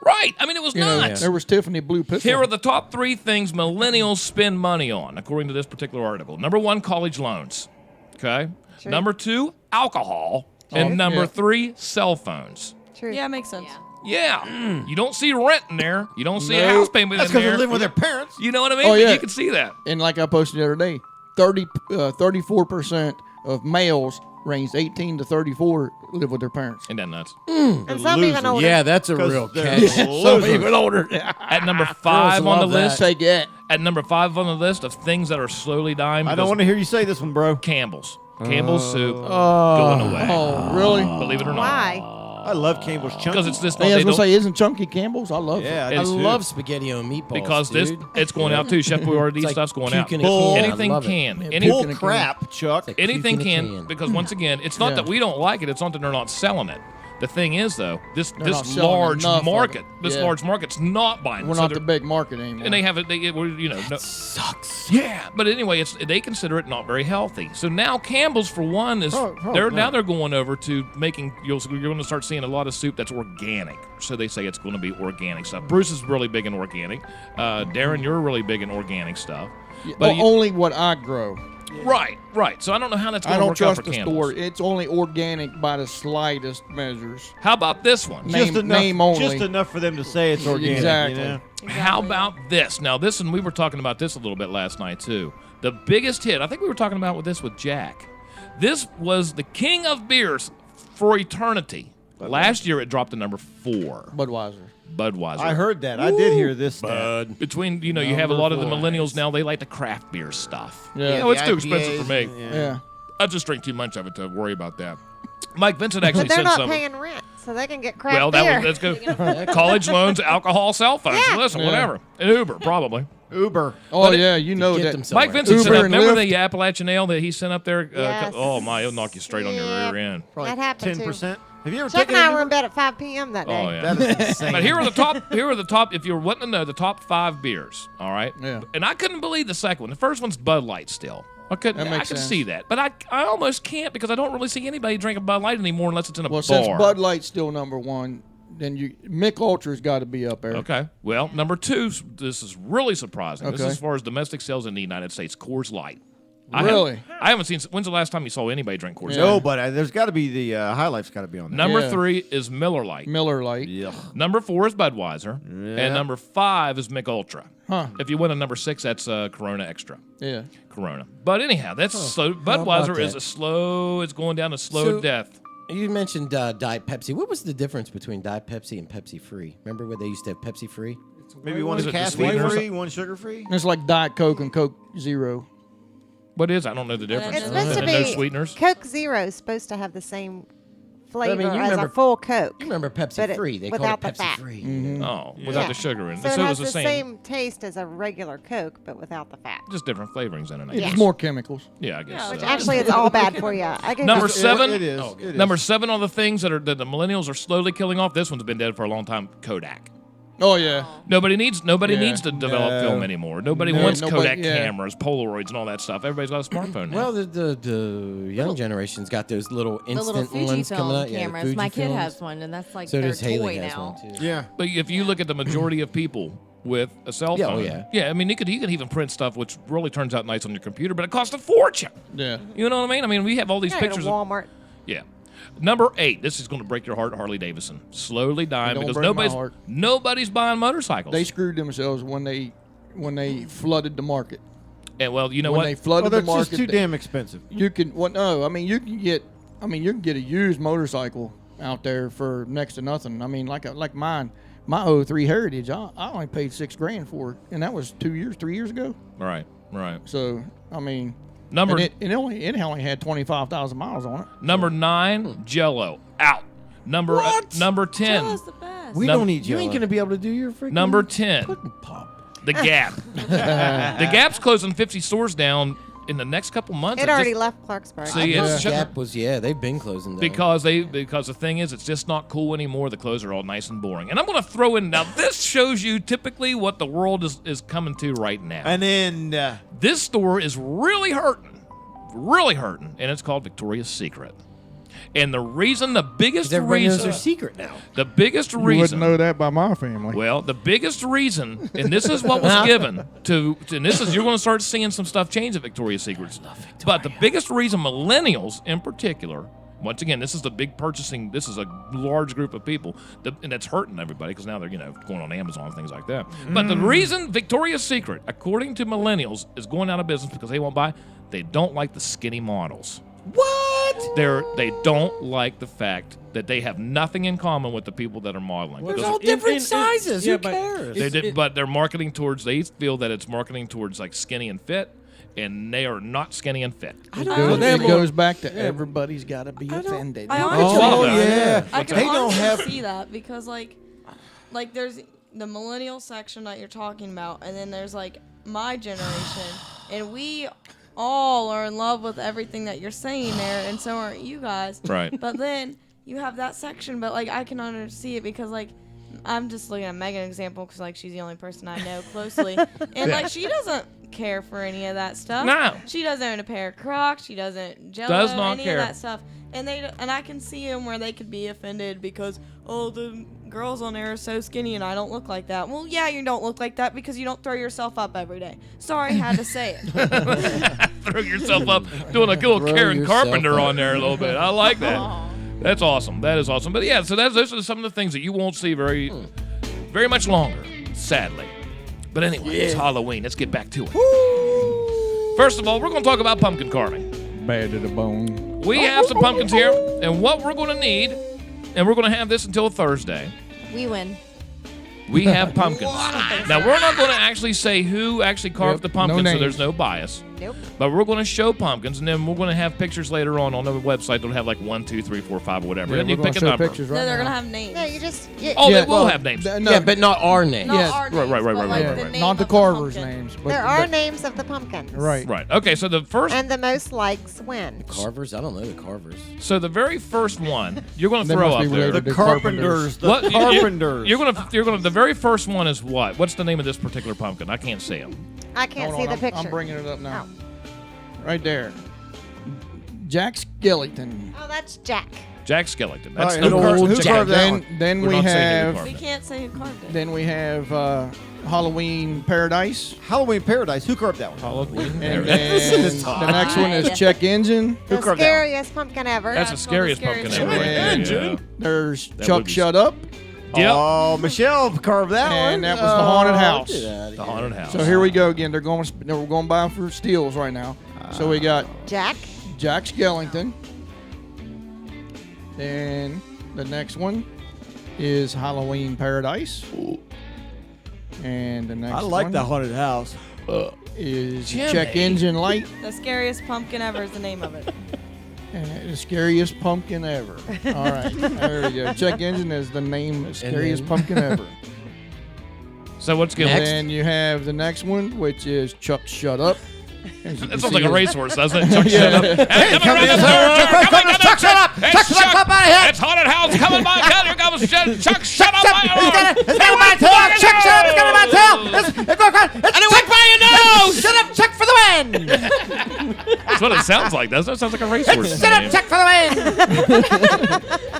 Right. I mean, it was You know, nuts. there was Tiffany blue pistols. Here are the top 3 things millennials spend money on, according to this particular article. Number 1, college loans. Okay. True. Number 2, alcohol. And number yeah. 3, cell phones. True. Yeah, makes sense. Yeah. You don't see rent in there. You don't see a Nope. house payment That's in because there. they're living with their parents. You know what I mean? Oh, But yeah. you can see that. And like I posted the other day, 34% of males ranged 18 to 34 live with their parents. Ain't that nuts? And some even older. Yeah, that's a 'Cause real they're catch. Some even older. At number 5 on the love that. list. Take that. At number 5 on the list of things that are slowly dying. I don't because want to hear you say this one, bro. Campbell's. Campbell's soup going away. Oh, really? Believe it or not. Why? I love Campbell's Chunky. Because it's this. Hey, I they was going to don't- say, isn't Chunky Campbell's? I love Yeah, it. I It's- love spaghetti and meatballs. because this dude. it's going out too. Chef Boyardee It's like stuff's going out. puking in a can. I Anything love it. can. Man, Any, Bull Puking a crap, Chuck. Like anything puking a can can. because once again, it's not Yeah. that we don't like it. It's not that they're not selling it. The thing is though, this not selling large enough of market, it. this Yeah. large market's not buying. We're so not they're- the big market anymore. and they have it. No, Sucks. yeah, but anyway, they consider it not very healthy. So now Campbell's, for one, is no. now they're going over to making. You're going to start seeing a lot of soup that's organic. So they say it's going to be organic stuff. Bruce is really big in organic. Darren, you're really big in organic stuff. But you- only what I grow. right. So I don't know how that's I going to don't work out trust for the Campbell's. store. It's only organic by the slightest measures. How about this one? Name- name only. Just enough for them to say it's organic. Exactly. You know? How about this? Now, this one, we were talking about this a little bit last night, too. The biggest hit, I think we were talking about this with Jack. This was the king of beers for eternity. Last year, it dropped to number 4, Budweiser. Budweiser. I heard that. I did hear this. Stat. Between, you have a lot of the millennials now, they like the craft beer stuff. Yeah. You know, it's The too expensive IPAs, for me. Yeah. I just drink too much of it to worry about that. Mike Vincent actually But they're said not something. paying rent, so they can get crap Well, beer. let's go. College loans, alcohol, cell phones. Yeah. Listen, whatever. And Uber, probably. Uber. Oh, But it- yeah, you know Get that. them somewhere. Mike Vincent Uber sent up, and remember Lyft. the Appalachian Ale that he sent up there? Yes. Oh, my, it'll knock you straight on your Yeah. rear end. Probably That happened, too. 10%. Have you ever Chuck taken and I an were in Uber? bed at 5 p.m. that day. Oh, yeah. That is insane. But here are the top, if you're wanting to know, the top 5 beers, all right? Yeah. And I couldn't believe the second one. The first one's Bud Light still. I That can makes sense. see that. But I almost can't because I don't really see anybody drinking Bud Light anymore unless it's in a Well, bar. since Bud Light's still number one, then Mick Ultra's got to be up there. Okay. Well, number 2, this is really surprising. This is Okay. as far as domestic sales in the United States, Coors Light. Really? I haven't seen. When's the last time you saw anybody drink Coors Light? No, but there's got to be the High Life's got to be on there. Number Yeah. 3 is Miller Lite. Miller Lite. Yeah. Number 4 is Budweiser. And number 5 is Mick Ultra. Huh. If you went to number 6, that's Corona Extra. Yeah. Corona. But anyhow, that's slow. Budweiser is it's going down a slow death. You mentioned Diet Pepsi. What was the difference between Diet Pepsi and Pepsi Free? Remember where they used to have Pepsi Free? Maybe one Is is it the caffeine sweeteners? free, one sugar free. It's like Diet Coke and Coke Zero. What is? I don't know the difference. It's supposed to And be no sweeteners. Coke Zero is supposed to have the same flavor you as remember- a full Coke. You remember Pepsi but Free? They without called it the Pepsi fat. Free. Oh, without Yeah. the sugar in it. So it it has was the same taste as a regular Coke, but without the fat. Just different flavorings in it. I Yeah. guess. It's more chemicals. Yeah, I guess. Yeah, so. Actually, it's all bad for you. I can Number just- 7. It is. Oh, It is. Number 7 on the things that the millennials are slowly killing off. This one's been dead for a long time. Kodak. Oh, yeah. Nobody needs Yeah. to develop No. film anymore. Nobody No, wants nobody- Kodak yeah. cameras, Polaroids, and all that stuff. Everybody's got a smartphone now. Well, the young generation's got those little The instant little ones coming Fujifilm out. cameras. Yeah, My kid Fujifilms. has one, and that's like So their does Haley toy has now. one too. Yeah. But if you look at the majority of people with a cell Yeah, phone, oh, yeah. I mean, you could even print stuff which really turns out nice on your computer, but it costs a fortune. Yeah. You know what I mean? I mean, we have all these Yeah, go to pictures. Of, Walmart. yeah. Number 8. This is going to break your heart. Harley Davidson slowly dying Don't because break my heart. nobody's buying motorcycles. They screwed themselves when they flooded the market. and well, you know when what? they flooded Well, the that's market, just too damn expensive. you can. Well, no, I mean you can get a used motorcycle out there for next to nothing. I mean, like mine, my 03 Heritage, I only paid $6,000 for it, and that was 3 years ago. Right. So I mean, Number and it only had 25,000 miles on it. number 9, Jell-O out. Number 10. Jello's the best. We Num- don't need you. Ain't gonna be able to do your freaking Number 10, pudding pop. The Gap. The Gap's closing 50 stores down in the next couple months. It already left Clarksburg. See, it's Gap was they've been closing down. because the thing is, it's just not cool anymore. The clothes are all nice and boring. And I'm going to throw in now. This shows you typically what the world is coming to right now. And then This store is really hurting, and it's called Victoria's Secret. And the biggest everybody knows reason, their secret now. the biggest You wouldn't reason. know that by my family. Well, the biggest reason, and this is what was given and this is, you're going to start seeing some stuff change at Victoria's Secret. But the biggest reason millennials in particular, once again, this is the big purchasing, this is a large group of people, and it's hurting everybody because now they're, going on Amazon and things like that. But the reason Victoria's Secret, according to millennials, is going out of business because they won't buy, they don't like the skinny models. What? They don't like the fact that they have nothing in common with the people that are modeling. There's Because all different sizes. yeah, Who but cares? but they're marketing towards. They feel that it's marketing towards like skinny and fit, and they are not skinny and fit. It goes back to everybody's got to be offended. I Oh, honestly, yeah. I can They don't honestly have. see that because like there's the millennial section that you're talking about, and then there's like my generation, and we all are in love with everything that you're saying there, and so aren't you guys. Right. But then you have that section, but like I can undersee it because like I'm just looking at Megan example because like she's the only person I know closely, and like she doesn't care for any of that stuff. No. She doesn't own a pair of Crocs. She doesn't Does not any care. of that stuff. And I can see them where they could be offended because the girls on there are so skinny and I don't look like that. Well, yeah, you don't look like that because you don't throw yourself up every day. Sorry, had to say it. Throw yourself up, doing a little Throw Karen yourself Carpenter up. on there a little bit. I like that. That's awesome. That is awesome. But yeah, so those are some of the things that you won't see very much longer, sadly. But anyway, it's Halloween. Let's get back to it. First of all, we're going to talk about pumpkin carving. Bad to the bone. We have some pumpkins here, and what we're going to need, and we're going to have this until Thursday. We win. We have pumpkins. Now, we're not going to actually say who actually carved Yep, the pumpkin, no so names. there's no bias. Nope. But we're going to show pumpkins, and then we're going to have pictures later on the website. They'll have like 1, 2, 3, 4, 5, whatever. Yeah, and you we're pick gonna a show number. pictures No, right they're now. gonna have names. No, you just. Oh, Yeah, they will well, have names. No, Yeah, but not our name. Not Yes. our Right, right, names, right, but, right, like, right, the right. name Not the of carvers' pumpkin. names. But, There are but- names of the pumpkins. Right. Right. Okay. So the first, And the most likes win. Carvers? I don't know the Carvers. so the very first one, you're going to They throw must up be there. related The to carpenters. The What- you- carpenters. You're gonna. The very first one is what? What's the name of this particular pumpkin? I can't see him. I can't Hold see on, the picture. I'm bringing it up now. Oh. Right there. Jack Skellington. Oh, that's Jack. Jack Skellington. That's All the right, who old carved Jack. that one? Then We're we not saying who have carved We can't say who carved it. then we have Halloween Paradise. Halloween Paradise. Who carved that one? Halloween. And Paradise. then the next one is Check Engine. The carved that one? scariest pumpkin ever. That's the it's called the scariest pumpkin scariest ever. And Yeah. there's That Chuck would be Shut Up. Yep. Oh, Michelle carved that one. And that was the haunted house. The haunted house. So here we go again. We're going by for steals right now. So we got Jack. Jack Skellington. Then the next one is Halloween Paradise. And the next I like one that haunted house. is Jimmy. Check Engine Light. The scariest pumpkin ever is the name of it. And the scariest pumpkin ever. All right, there we go. Check Engine is the name of scariest then- pumpkin ever. So what's going And on? then you have the next one, which is Chuck Shut Up. As you That can sounds see, like a racehorse, doesn't it? Chuck, Yeah. shut up. Hey, come around the corner. Come on, Chuck, shut up! It's Chuck, shut up! Out of here! It's haunted house coming by. Here comes Chuck, shut up. It's got a my tail! Chuck, shut up! It's got a my tail! It's And it went by your nose. Shut up! Chuck for the win! That's what it sounds like, doesn't it? It sounds like a racehorse. Shut up! Chuck for the win!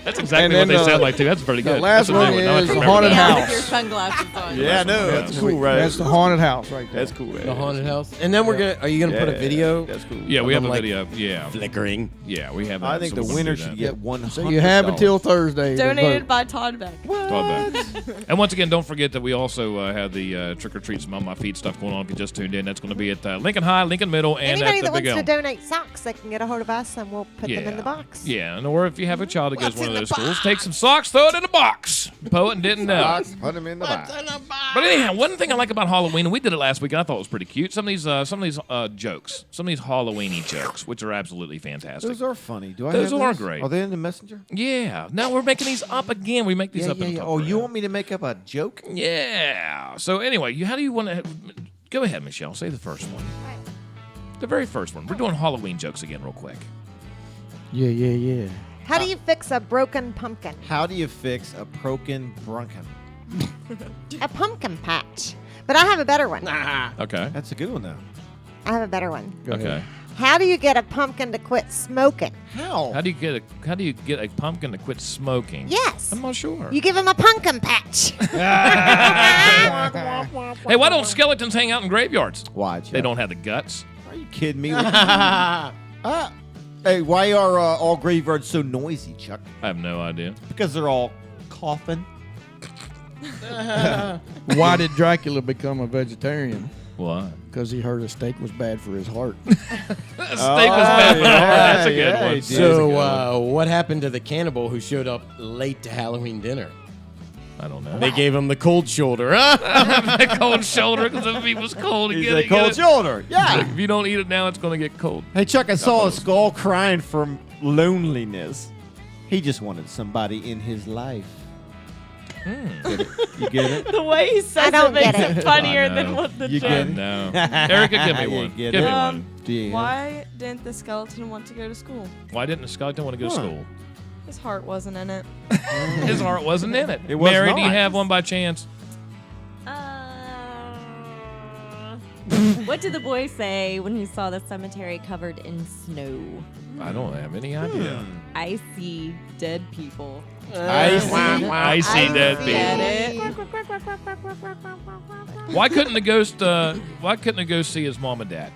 That's exactly And what then they the- sound like, too. That's pretty the good. last That's what one they would- now I is remember haunted that. house. With your sunglasses on. Yeah, I know. That's cool, right? That's the haunted house right there. That's cool, right? The haunted house. And then are you going to put a video? That's cool. Yeah, we have a Like- video. Yeah. Flickering. Yeah, we have I that, think so the we're gonna winner do should that. get $100. So you have until Thursday. to Donated vote. by Todd Beck. Todd Beck. And once again, don't forget that we also have the Trick or Treat Smell My Feet stuff going on. If you just tuned in, that's going to be at Lincoln High, Lincoln Middle, and Anybody at that the Big wants to Elm. donate socks, they can get a hold of us and we'll put them in the box. Yeah, and or if you have a child that goes to one of those schools, take some socks, throw it in a box. Poet didn't know. Put them in the box. But anyhow, one thing I like about Halloween, and we did it last week, and I thought it was pretty cute. Some of these jokes, some of these Halloweeny jokes, which are absolutely fantastic. Those are funny. Do I Those have are those? great. Are they in the messenger? Yeah. Now we're making these up again. We make these up in a Oh, you Tupperware. want me to make up a joke? Yeah. So anyway, how do you want to? Go ahead, Michelle. Say the first one. The very first one. We're doing Halloween jokes again, real quick. Yeah. How do you fix a broken pumpkin? How do you fix a broken brunkin? A pumpkin patch. But I have a better one. Okay. That's a good one, though. I have a better one. Okay. How do you get a pumpkin to quit smoking? How? How do you get a pumpkin to quit smoking? Yes. I'm not sure. You give him a pumpkin patch. Hey, why don't skeletons hang out in graveyards? Why, Chuck? They don't have the guts. Are you kidding me? Hey, why are all graveyards so noisy, Chuck? I have no idea. Because they're all coughing. Why did Dracula become a vegetarian? Why? Because he heard a steak was bad for his heart. Steak was bad for the heart. That's a good one. So, what happened to the cannibal who showed up late to Halloween dinner? I don't know. They gave him the cold shoulder, huh? The cold shoulder because the meat was cold. He's Get a it, cold get it. shoulder. Yeah. If you don't eat it now, it's going to get cold. Hey, Chuck, I saw a skull crying from loneliness. He just wanted somebody in his life. Get it? You get it? The way he says I don't it makes get it funnier I know. than what the You joke. get it? No. Erica, give me You one. get Give it? me one. Do you? Why didn't the skeleton want to go to school? Why didn't the skeleton want to go to Huh. school? His heart wasn't in it. His heart wasn't in it. It was Mary, do you not. have one by chance? What did the boy say when he saw the cemetery covered in snow? I don't have any idea. I see dead people. I see dead people. Get it? Why couldn't the ghost? Why couldn't the ghost see his mom and dad?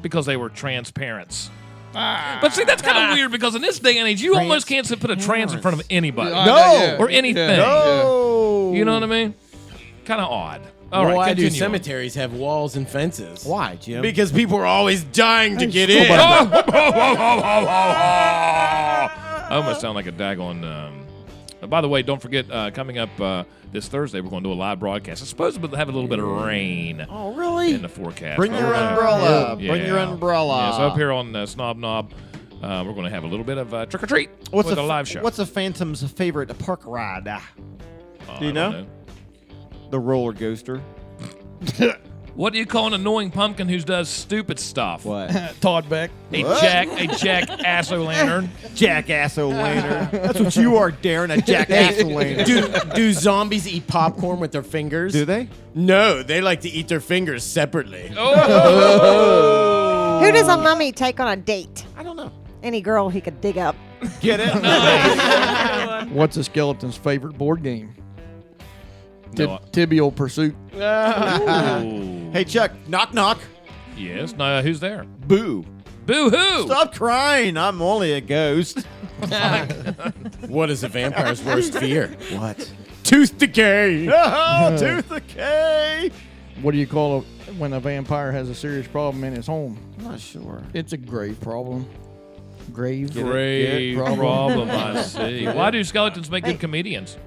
Because they were transparents. But see, that's kind of weird because in this day and age, you almost can't put a trans in front of anybody. No. Or anything. No. You know what I mean? Kind of odd. All right, Why do continue. cemeteries have walls and fences? Why, Jim? Because people are always dying to get in. I almost sound like a daggone By the way, don't forget, coming up this Thursday, we're going to do a live broadcast. It's supposed to have a little bit of rain. Oh, really? In the forecast. Bring your umbrella. Bring your umbrella. Yeah, so up here on Snob Knob, we're going to have a little bit of trick or treat with a live show. What's a Phantom's favorite park ride? Do you I don't know? The roller coaster. What do you call an annoying pumpkin who does stupid stuff? What? Todd Beck. A jack-ass-o'-lantern. Jackass-o'-lantern. That's what you are, Darren, a jackass-o'-lantern. Do zombies eat popcorn with their fingers? Do they? No, they like to eat their fingers separately. Who does a mummy take on a date? I don't know. Any girl he could dig up. Get it? What's a skeleton's favorite board game? No. Tibial Pursuit. Hey, Chuck. Knock, knock. Yes. No, who's there? Boo. Boo-hoo. Stop crying. I'm only a ghost. What is a vampire's worst fear? What? Tooth decay. Oh, tooth decay. What do you call when a vampire has a serious problem in his home? I'm not sure. It's a grave problem. Grave problem, I see. Why do skeletons make good comedians?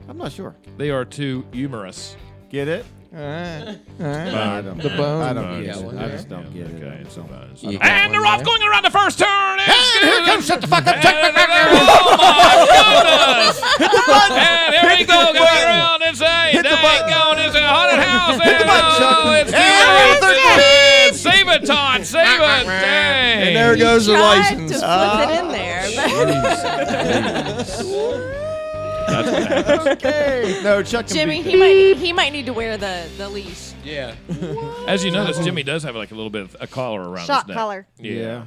I'm not sure. They are too humorous. Get it? The bone. I don't get it. I just don't get it. Okay, it's a bone. And they're off going around the first turn. And here comes shut the fuck up, Chuck. Oh my goodness! And here we go, going around and say, Hit the button. going into a haunted house. Hit the button, Chuck. It's Save it, Todd. Save it. Dang. And there goes the license. To slip it in there. That's what happens. Okay. No, Chuck. Jimmy, he might need to wear the leash. Yeah. As you notice, Jimmy does have like a little bit of a collar around Shock his neck. collar. Yeah.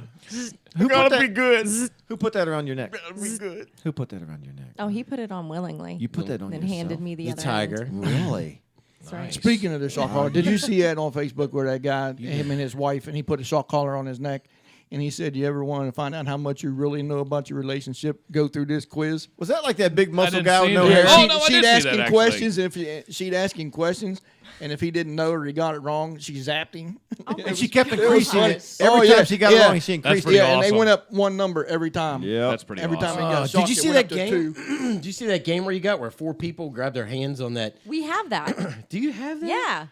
Who Gotta put be that? good. Who put that around your neck? Gotta be good. Who put that around your neck? Oh, he put it on willingly. You put that on then yourself. handed me the The other tiger. end. Really? That's right. Speaking of the shock collar, did you see that on Facebook where that guy, him and his wife, and he put a shock collar on his neck, and he said, "You ever want to find out how much you really know about your relationship? Go through this quiz." Was that like that big muscle didn't guy with see no that. hair? Oh, no, I she'd did see ask that, him actually. questions, and she'd ask him questions, and if he didn't know or he got it wrong, she zapped him. And she kept increasing funny. it. Every Oh, time she got it wrong, she increased pretty it. Yeah, and they awesome. went up one number every time. Yeah. That's pretty Every awesome. time he got shocked, Did you it see went that up to game? 2. Did you see that game where you got where 4 people grabbed their hands on that? We have that. Do you have that? Yeah.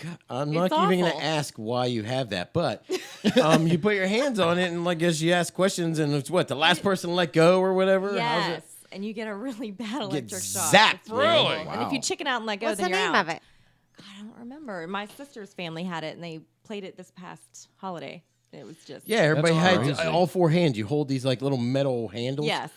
God, I'm It's not even going awful. to ask why you have that, but you put your hands on it, and like as you ask questions, and it's what the last person to let go or whatever. How's Yes. it? And you get a really bad Get electric shock. zapped. It's Really? horrible. And if you chicken out and let go, What's then the you're name out. of it? I don't remember. My sister's family had it, and they played it this past holiday. It was just Yeah, everybody That's had crazy. all 4 hands. You hold these like little metal handles. Yes.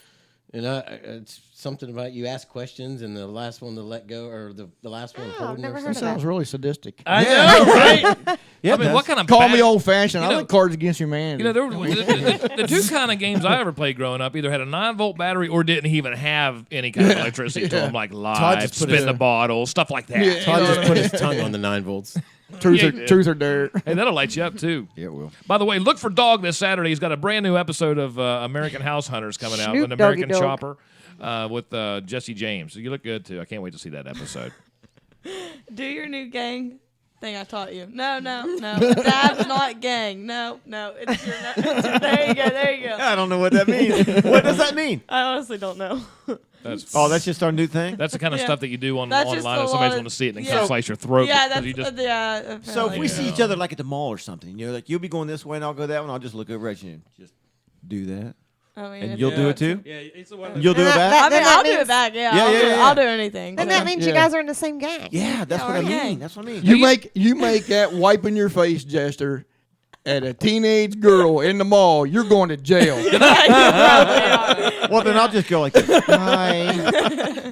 And it's something about you ask questions, and the last one to let go, or the last one Oh, I've holding. never or heard That of something. sounds really sadistic. I know, right? Yeah, I mean, what kind of Call bad- me old fashioned. You I know- like Cards Against Humanity. You know, there were, the 2 kind of games I ever played growing up either had a 9-volt battery or didn't even have any kind of electricity to them, like live, just put spin it- the bottle, stuff like that. Yeah. Todd just put his tongue on the 9 volts. Truth or dare. Hey, that'll light you up, too. Yeah, it will. By the way, look for Dog this Saturday. He's got a brand new episode of American House Hunters coming out, Snoop an American Doggy Dog. Chopper with Jesse James. So you look good, too. I can't wait to see that episode. Do your new gang thing I taught you. No. Dab's not gang. No. It's your. There you go. I don't know what that means. What does that mean? I honestly don't know. That's That's just our new thing? That's the kind of Yeah. stuff that you do That's just online a if somebody's lot want to see it and then yeah. kind of slice your throat. Yeah, 'cause that's you just, yeah. So if we apparently. see each other like at the mall or something, like you'll be going this way and I'll go that one, I'll just look over at you and just do that. I mean, And if you'll do you- it too? Yeah, it's the You'll do it That- back? I mean, Then that I'll do means- it back. Yeah, Yeah, I'll, yeah, do, yeah. I'll do anything. Then that means you guys are in the same gang. Yeah, that's what I mean. That's what I mean. You make that wiping your face gesture at a teenage girl in the mall. You're going to jail. Well, then I'll just go like this. Hi.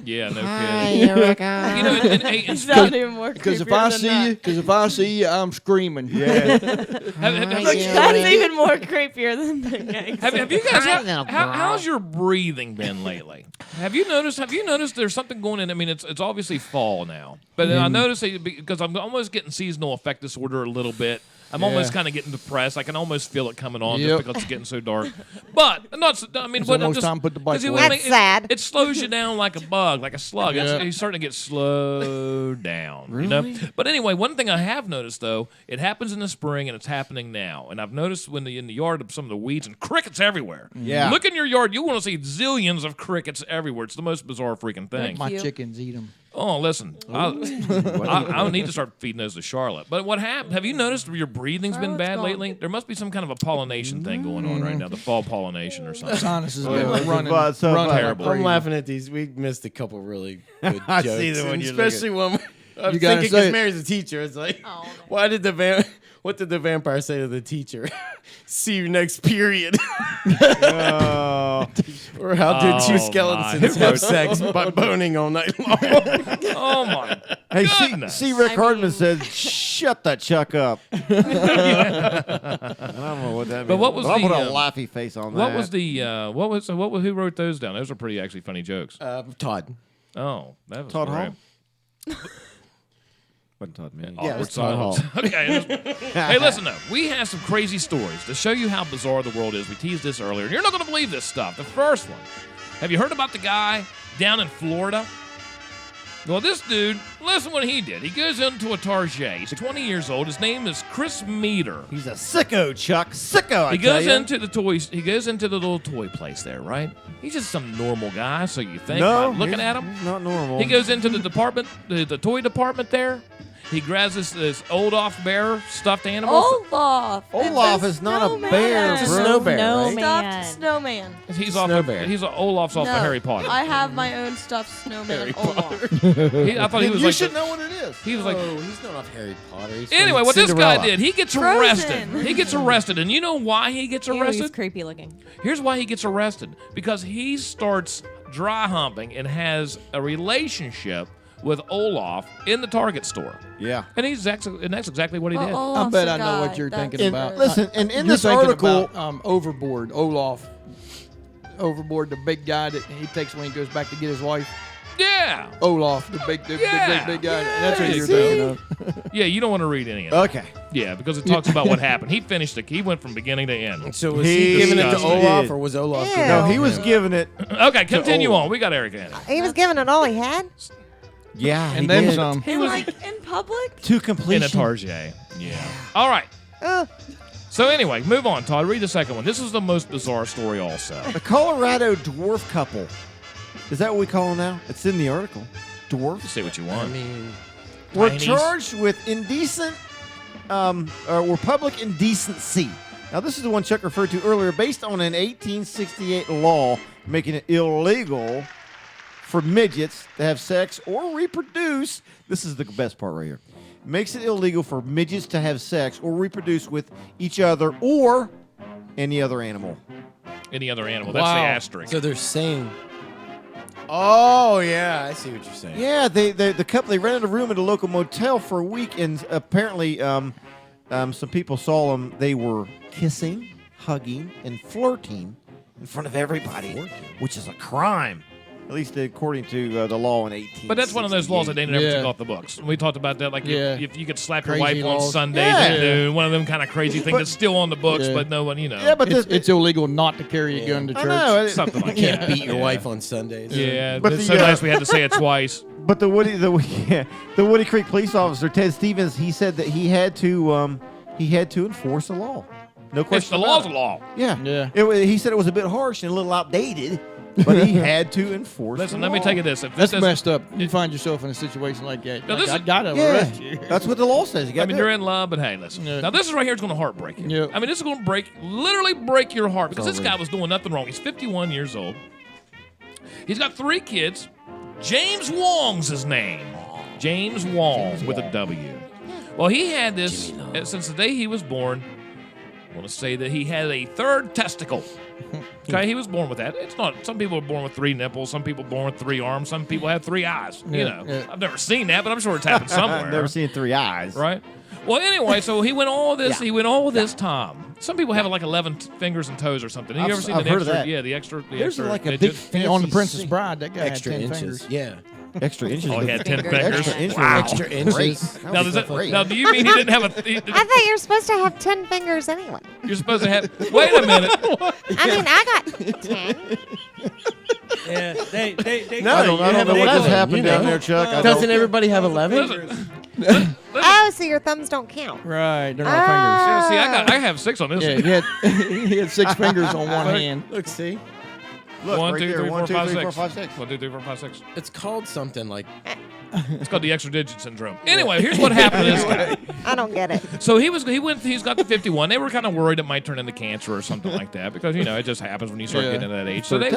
yeah, no Hi, kidding. Erica. You know, and Sound even more Because if creepier I than see that. you, Oh, I'm screaming. Yeah. That's even more creepier than the gang. Have you guys? How's your breathing been lately? Have you noticed there's something going in? I mean, it's obviously fall now, but I noticed that because I'm almost getting seasonal affect disorder a little bit. I'm almost kind of getting depressed. I can almost feel it coming on just because it's getting so dark. But I'm not. I mean, It's but I'm almost just time to put the bike away. That's sad. It slows you down like a bug, like a slug. Yeah. You're starting to get slowed down. Really? You know. But anyway, one thing I have noticed though, it happens in the spring and it's happening now. And I've noticed when in the yard of some of the weeds and crickets everywhere. Yeah. Look in your yard, you want to see zillions of crickets everywhere. It's the most bizarre freaking thing. My chickens eat them. Oh, listen, I need to start feeding those to Charlotte. But what happened? Have you noticed your breathing's been bad lately? There must be some kind of a pollination thing going on right now, the fall pollination or something. Sinus is running terrible. I'm laughing at these. We missed a couple really good jokes. I see the one you're especially when I'm You gotta thinking say because it. Mary's a teacher. It's like, what did the vampire say to the teacher? See you next period. Or how did two skeletons have sex by boning all night long? Oh my! Hey, goodness. see, Rick Hardman said, "Shut that Chuck up." I don't know what that means. But what was I'll the, put a laughy face on that. What was the who wrote those down? Those are pretty actually funny jokes. Todd. Oh, that was Todd great. Hall? Wasn't Todd me? Yeah, it was Todd Silence. Okay. Hey, listen though. We have some crazy stories to show you how bizarre the world is. We teased this earlier, and you're not going to believe this stuff. The first one. Have you heard about the guy down in Florida? Well, this dude, listen what he did. He goes into a Target. He's 20 years old. His name is Chris Meter. He's a sicko, Chuck. Sicko, He goes into the toys. He goes into the little toy place there, right? He's just some normal guy, so you think No, by looking he's- at him. he's not normal. He goes into the department, the toy department there. He grabs this Olaf bear stuffed animal. Olaf. Olaf It's is not a snowman. bear, It's a bro. snow bear, right? Stuffed snowman. He's Snow off. bear. Olaf's off No, of Harry Potter. I have my own stuffed snowman. Olaf. I thought he was You like should know what it is. he was like. Oh, he's not off Harry Potter. He's Anyway, from what this guy Cinderella. did, he gets Frozen. arrested. He gets arrested, and you know why he gets Ew, he's arrested? creepy looking. Here's why he gets arrested. Because he starts dry humping and has a relationship with Olaf in the Target store. Yeah. And that's exactly what he did. I bet I know what you're thinking And about. listen, and in You're this thinking article, about, Overboard, Olaf. Overboard, the big guy that he takes when he goes back to get his wife. Yeah. Olaf, the big guy. That's what you're See? thinking of. Yeah, you don't want to read any of that. okay. Yeah, because it talks about what happened. He finished it. He went from beginning to end. So was he giving it to disgusting. Olaf, or was Olaf? Ew. giving No, it he to was him? giving it. Okay, continue on. We got Eric in. He was giving it all he had. Yeah, he And then did. some. And like in public? To In completion. a Target. Yeah. All right. Ugh. So anyway, move on, Todd. Read the second one. This is the most bizarre story also. The Colorado dwarf couple. Is that what we call them now? It's in the article. Dwarfs. Say what you I want. mean, Were Tinies. charged with indecent, or public indecency. Now, this is the one Chuck referred to earlier, based on an 1868 law making it illegal for midgets to have sex or reproduce. This is the best part right here. Makes it illegal for midgets to have sex or reproduce with each other or any other animal. Any other animal. That's the wow. asterisk. So they're saying. Oh yeah, I see what you're saying. Yeah, the couple, they rented a room at a local motel for a week, and apparently some people saw them. They were kissing, hugging, and flirting in front of everybody, which is a crime. At least according to the law in 18. But that's one of those laws that they never Yeah. took off the books. We talked about that, like if you could slap your Crazy wife on laws. Sundays Yeah. at noon, one of them kind of crazy things that's still on the books, Yeah. but no one, you know. Yeah, but It's illegal not to carry a gun to I church. know. something like Can't that. beat your Yeah. wife on Sundays. Yeah, But but it's the, so uh, nice we had to say it twice. But the Woody Creek police officer Ted Stevens, he said that he had to enforce the law. No It's question. the about law's it. a law. Yeah. He said it was a bit harsh and a little outdated, but he had to enforce. Listen, the let me law. tell you this. If That's this messed up. You find yourself in a situation like that. Now, Like, this I is- gotta Yeah, arrest you. that's what the law says. You got I mean, you're in love, but hey, listen. Yeah. Now, this is right here is going to heartbreak you. Yeah. I mean, this is going to literally break your heart because this guy was doing nothing wrong. He's 51 years old. He's got 3 kids. James Wong's his name. James Wong with a W. Well, he had this since the day he was born. I want to say that he had a 3rd testicle. Okay, he was born with that. It's not. Some people are born with 3 nipples. Some people are born with 3 arms. Some people have 3 eyes. You know, I've never seen that, but I'm sure it's happened somewhere. I've never seen 3 eyes. Right. Well, anyway, so he went all this. He went all this time. Some people have like 11 fingers and toes or something. Have you ever seen I've the heard of extra? that. Yeah, the extra. The There's extra like a digit. big On the fancy Princess sing- Bride, that guy Extra had 10 inches. fingers. Yeah. Extra inches. Oh, he had 10 Fingers. fingers. Extra inches. Wow. Extra inches. Now, now, do you mean he didn't have a? I thought you were supposed to have 10 fingers anyway. You're supposed to have. Wait a minute. I mean, I got 10. Yeah, they No, I don't know what just happened down there, Chuck. I Doesn't don't- everybody have 11? Listen. Oh, so your thumbs don't count. Right, they're not Yeah, see, I have 6 on this. fingers. Yeah, he had 6 fingers on one hand. Look, see? Look, One, right two, there. three, 1, 2, 4, 3, 4, 5, 5, 6. 6. 1, 2, 3, 4, 5, 6. It's called something like. It's called the extra digit syndrome. Anyway, here's what happened to this guy. I don't get it. So he's got the 51. They were kind of worried it might turn into cancer or something like that because it just happens when you start getting to that age. So they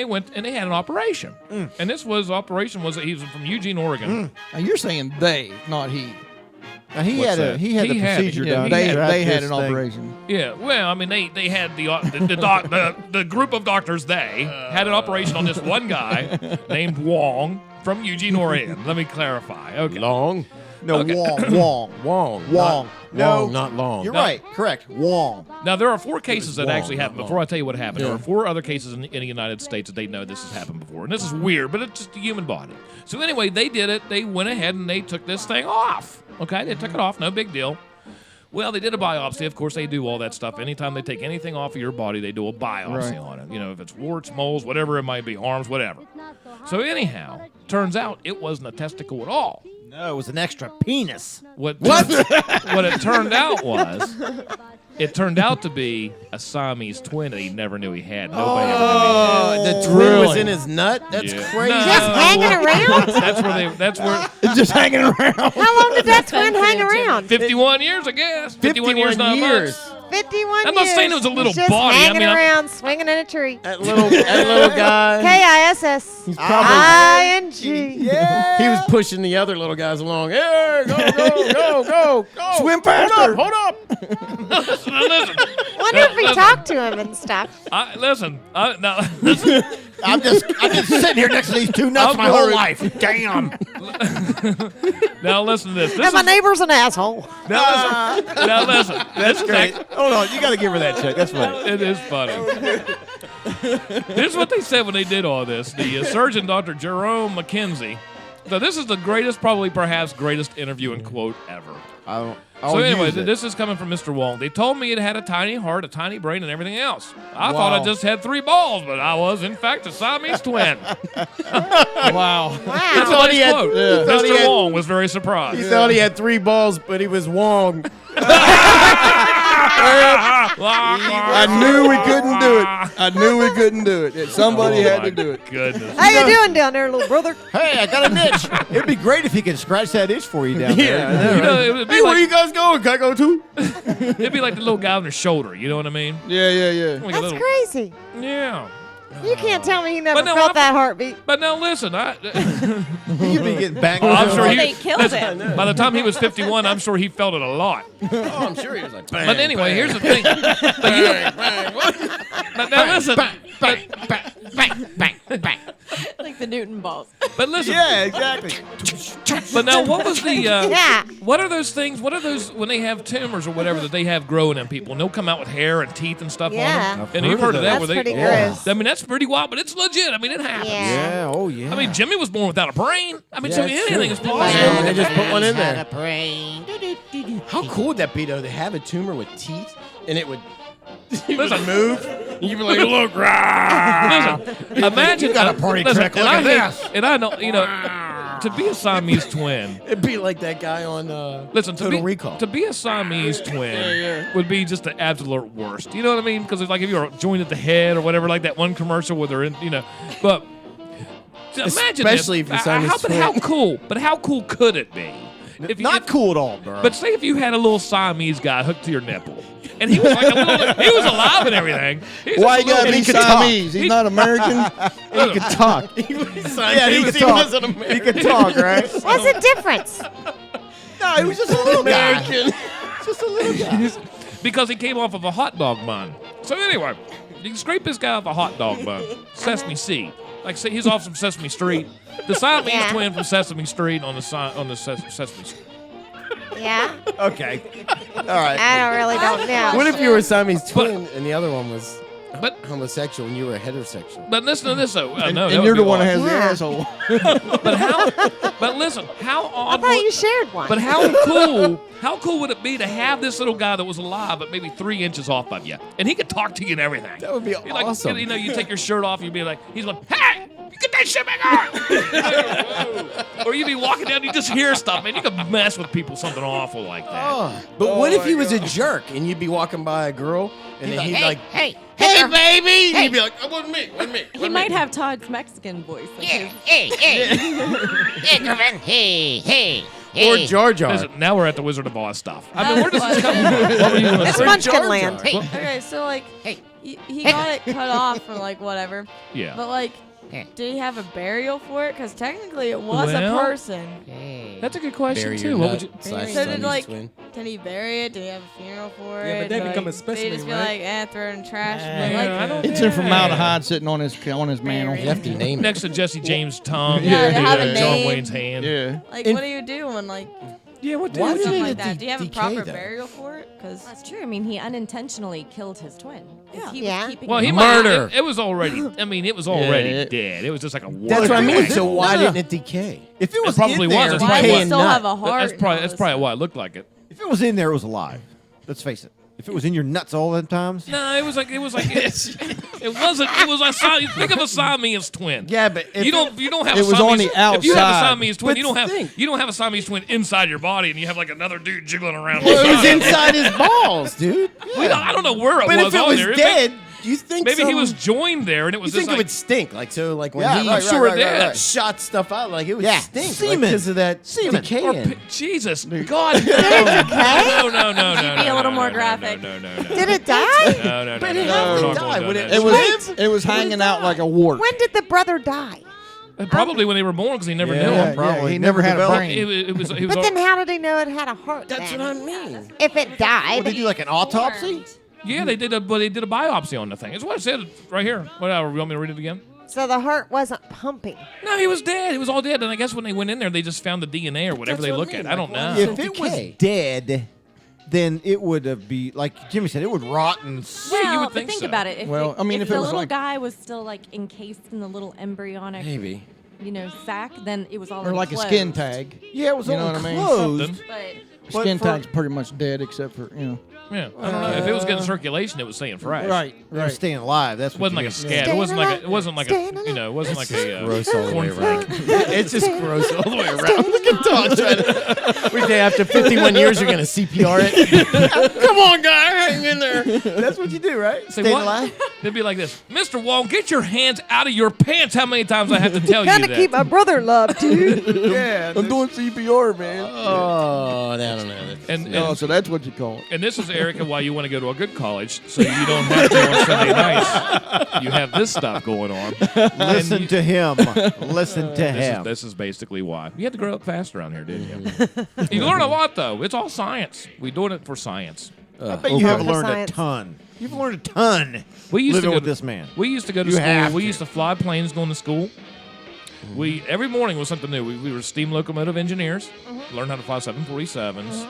went and they had an operation. And this operation was he was from Eugene, Oregon. Now you're saying they, not he. Now, he What's had that? a He had it. procedure Yeah, done. he They to had this an thing. operation. Yeah, well, I mean they had the group of doctors. They had an operation on this one guy named Wong from Eugene, Oregon. Let me clarify. Okay. Long? No, Okay. Wong. Wong. Wong. No, No. not long. You're No. right. Correct. Wong. Now, there are 4 cases that Wong, actually not happened. long. Before I tell you what happened, there are 4 other cases in the United States that they know this has happened before. And this is weird, but it's just a human body. So anyway, they did it. They went ahead and they took this thing off. Okay, they took it off. No big deal. Well, they did a biopsy. Of course, they do all that stuff. Anytime they take anything off of your body, they do a biopsy on it. If it's warts, moles, whatever it might be, arms, whatever. So anyhow, turns out it wasn't a testicle at all. No, it was an extra penis. What it turned out was, it turned out to be a Siamese twin that he never knew he had. Nobody ever knew he had. The twin was in his nut? That's Yeah. crazy. No. Just hanging around? That's where It's just hanging around. How long did that twin hang around? 51 years, I guess. 51 years, 9 years. months. 51 I'm not years. saying it was a little He's just body. I hanging mean, around, swinging in a tree. That little guy. K-I-S-S. He's probably. I-N-G. Yeah. He was pushing the other little guys along. Hey, go. Swim faster. Hold up. Listen. Wonder if we talked to him and stuff. Listen. I'm just sitting here next to these 2 nuts I'm my whole worried. life. Damn. Now listen to this. And my neighbor's an asshole. Now listen. That's great. Hold on. You got to give her that, Chuck. That's funny. It is funny. Here's what they said when they did all this. The surgeon, Dr. Jerome McKenzie. So this is the greatest, perhaps greatest interview and quote ever. So anyway, this is coming from Mr. Wong. They told me it had a tiny heart, a tiny brain, and everything else. I thought I just had 3 balls, but I was, in fact, a Siamese twin. Wow. That's thought what he he had- quote. he thought he Mr. had- Wong was very surprised. He thought he had 3 balls, but he was Wong. I knew we couldn't do it. I knew we couldn't do it. Somebody had to do it. Goodness. How you doing down there, little brother? Hey, I got an itch. It'd be great if he could scratch that itch for you down there. It would be Hey, where like, you guys going? Can I go too? it'd be like the little guy on the shoulder. You know what I mean? Yeah. Like a That's little, crazy. yeah. You can't tell me he never But no, felt I'm- that heartbeat. But now listen, You'd be getting banged. I'm sure Oh, he. they killed listen, him. by the time he was 51, I'm sure he felt it a lot. Oh, I'm sure he was like, bang, But anyway, here's the thing. But now listen. Like the Newton balls. But listen. Yeah, exactly. But now, what was the? Yeah. What are those things? What are those when they have tumors or whatever that they have growing in people? And they'll come out with hair and teeth and stuff Yeah. on them. I've And you've heard heard of of that? That's where they, pretty gross. I mean, that's pretty wild, but it's legit. I mean, it happens. Yeah. Yeah, oh yeah. I mean, Jimmy was born without a brain. I mean, Yeah, so it's anything true. is possible. Yeah, they just put one in there. brain. How cool would that be, though, to have a tumor with teeth and it would Listen, move? You'd be like, look, rah! Listen, imagine You got a party trick. Look at this. And I know, to be a Siamese twin. It'd be like that guy on Listen, Total Recall. to be a Siamese twin would be just the absolute worst. You know what I mean? Because it's like if you're joined at the head or whatever, like that one commercial where they're in, But imagine Especially this. if you're Siamese twin. How cool? But how cool could it be? Not cool at all, bro. But say if you had a little Siamese guy hooked to your nipple, and he was like he was alive and everything. He's Why you just a gotta little- be Siamese? He's not American. he could talk. Yeah, he could talk. He could talk, right? What's the difference? No, he was just a little guy. American. Just a little guy. Because he came off of a hot dog bun. So anyway, you can scrape this guy off a hot dog bun, sesame seed. Like say he's off from Sesame Street. The Siamese Yeah. twin from Sesame Street on the Sesame Street. Yeah. Okay. All right. I don't know. What if you were a Siamese twin and the other one was homosexual and you were heterosexual. But listen to this though. And, no, and that you're would the be one that awesome. has the asshole. But listen, how I odd? thought you shared one. But how cool would it be to have this little guy that was alive, but maybe 3 inches off of you, and he could talk to you and everything? That would be awesome. You know, you take your shirt off, you'd be like, he's like, hey, you get that shit back on. Or you'd be walking down, you just hear stuff, man. You could mess with people something awful like that. But what if he was a jerk and you'd be walking by a girl and then he'd like, hey, baby! And you'd be like, it wasn't me, wasn't me. He might have Todd's Mexican voice. Like Or Jar Jar. Listen, now we're at the Wizard of Oz stuff. I mean, where does this come from? What were you gonna It's say? Munchkin Land. Okay, so like, he got it cut off or like whatever. Yeah. But like, did he have a burial for it? Because technically it was Well, a person. That's a good question Bury too. your What nut would you? slash So did Sunny's like, twin. did he bury it? Did he have a funeral for it? Yeah, but they become a They specimen, just be right? like, throw it in the trash. Yeah, But like, I don't- It's in formaldehyde sitting on his mantle. Lefty name. Next to Jesse James' tongue, Yeah, to have a John name. Wayne's hand. Yeah. like And- what do you do when like Yeah, what Why do did something it like that? Do you have a decay, proper though? burial for it? Because That's true. I mean, he unintentionally killed his twin. 'Cause he Yeah. was keeping Well, him he alive. might. It was already. I mean, it was already Yeah. dead. It was just like a. That's what I mean. water So bag. why No. didn't it decay? If it was probably in was. there, That's why probably does what- it still have a heart? That's and probably all that's this probably stuff? why it looked like it. if it was in there, it was alive. Let's face it. If it was in your nuts all them times. No, it was like it wasn't. It was a think of a Siamese twin. Yeah, but if you don't have. It a was on Siamese, the If you have a outside. Siamese twin, But you don't have a Siamese twin inside your body, and you have like another dude jiggling around. Well, it was inside. inside his balls, dude. I don't know where it But was. if it on was there. dead, you think Maybe he some- was joined there, and it was You just think like it would stink, like so, like when Yeah, he right, sure did. shot stuff out, like it would Yeah, stink, semen. because of that Semen. decaying. Jesus, God, no. Be a little more no, graphic. No. Did it die? No. But it no, had to we're not die. going Would down it- that. It was hanging out like a wart. When did the brother die? Probably when they were born, because he never knew Yeah, him. probably. he never had a developed. brain. It was. But then how did he know it had a heart? That's then? what I mean. If it died, What, they do like an autopsy? Yeah, they did a biopsy on the thing. It's what it said right here. Whatever. You want me to read it again? so the heart wasn't pumping. No, he was dead. He was all dead. And I guess when they went in there, they just found the DNA or whatever That's they what look I mean, at. I don't like, know. why If it was decay. dead, then it would be like Jimmy said. It would rot and. Yeah, you would but think think so. about it. If Well, I mean, if it the was little like- guy was still like encased in the little embryonic, Maybe. sac, then it was all Or like a enclosed. skin tag. Yeah, it was You all know what I mean? enclosed. Something. But Skin for- tag's pretty much dead except for, Yeah, I don't know. If it was getting circulation, it was staying fresh. Right, They're right. staying alive. That's It what wasn't like a you scab. Staying It wasn't like alive. a. It wasn't like a. Staying You know, it wasn't like a Gross all the way cornflake. around. It's just gross all the way around. Look at Todd trying to. We say after 51 years, you're gonna CPR it. Come on, guy, hang in there. That's what you do, right? Say Staying what? alive. It'd be like this, Mr. Wong, get your hands out of your pants. How many times I have to tell you Trying to that? keep my brother alive, dude. Yeah, I'm doing CPR, man. Oh, I don't know. And, Oh, and, so that's what you call it. and this is, Erica, why you want to go to a good college, so you don't have to on Sunday nights. You have this stuff going on. Listen to him. Listen to him. This is basically why. You had to grow up fast around here, didn't you? You learn a lot, though. It's all science. We're doing it for science. I bet you have For learned science. a ton. You've learned a ton. We used living to go with to, this man. We used to go to You school. have We to. used to fly planes going to school. We every morning was something new. We were steam locomotive engineers. Learned how to fly 747s.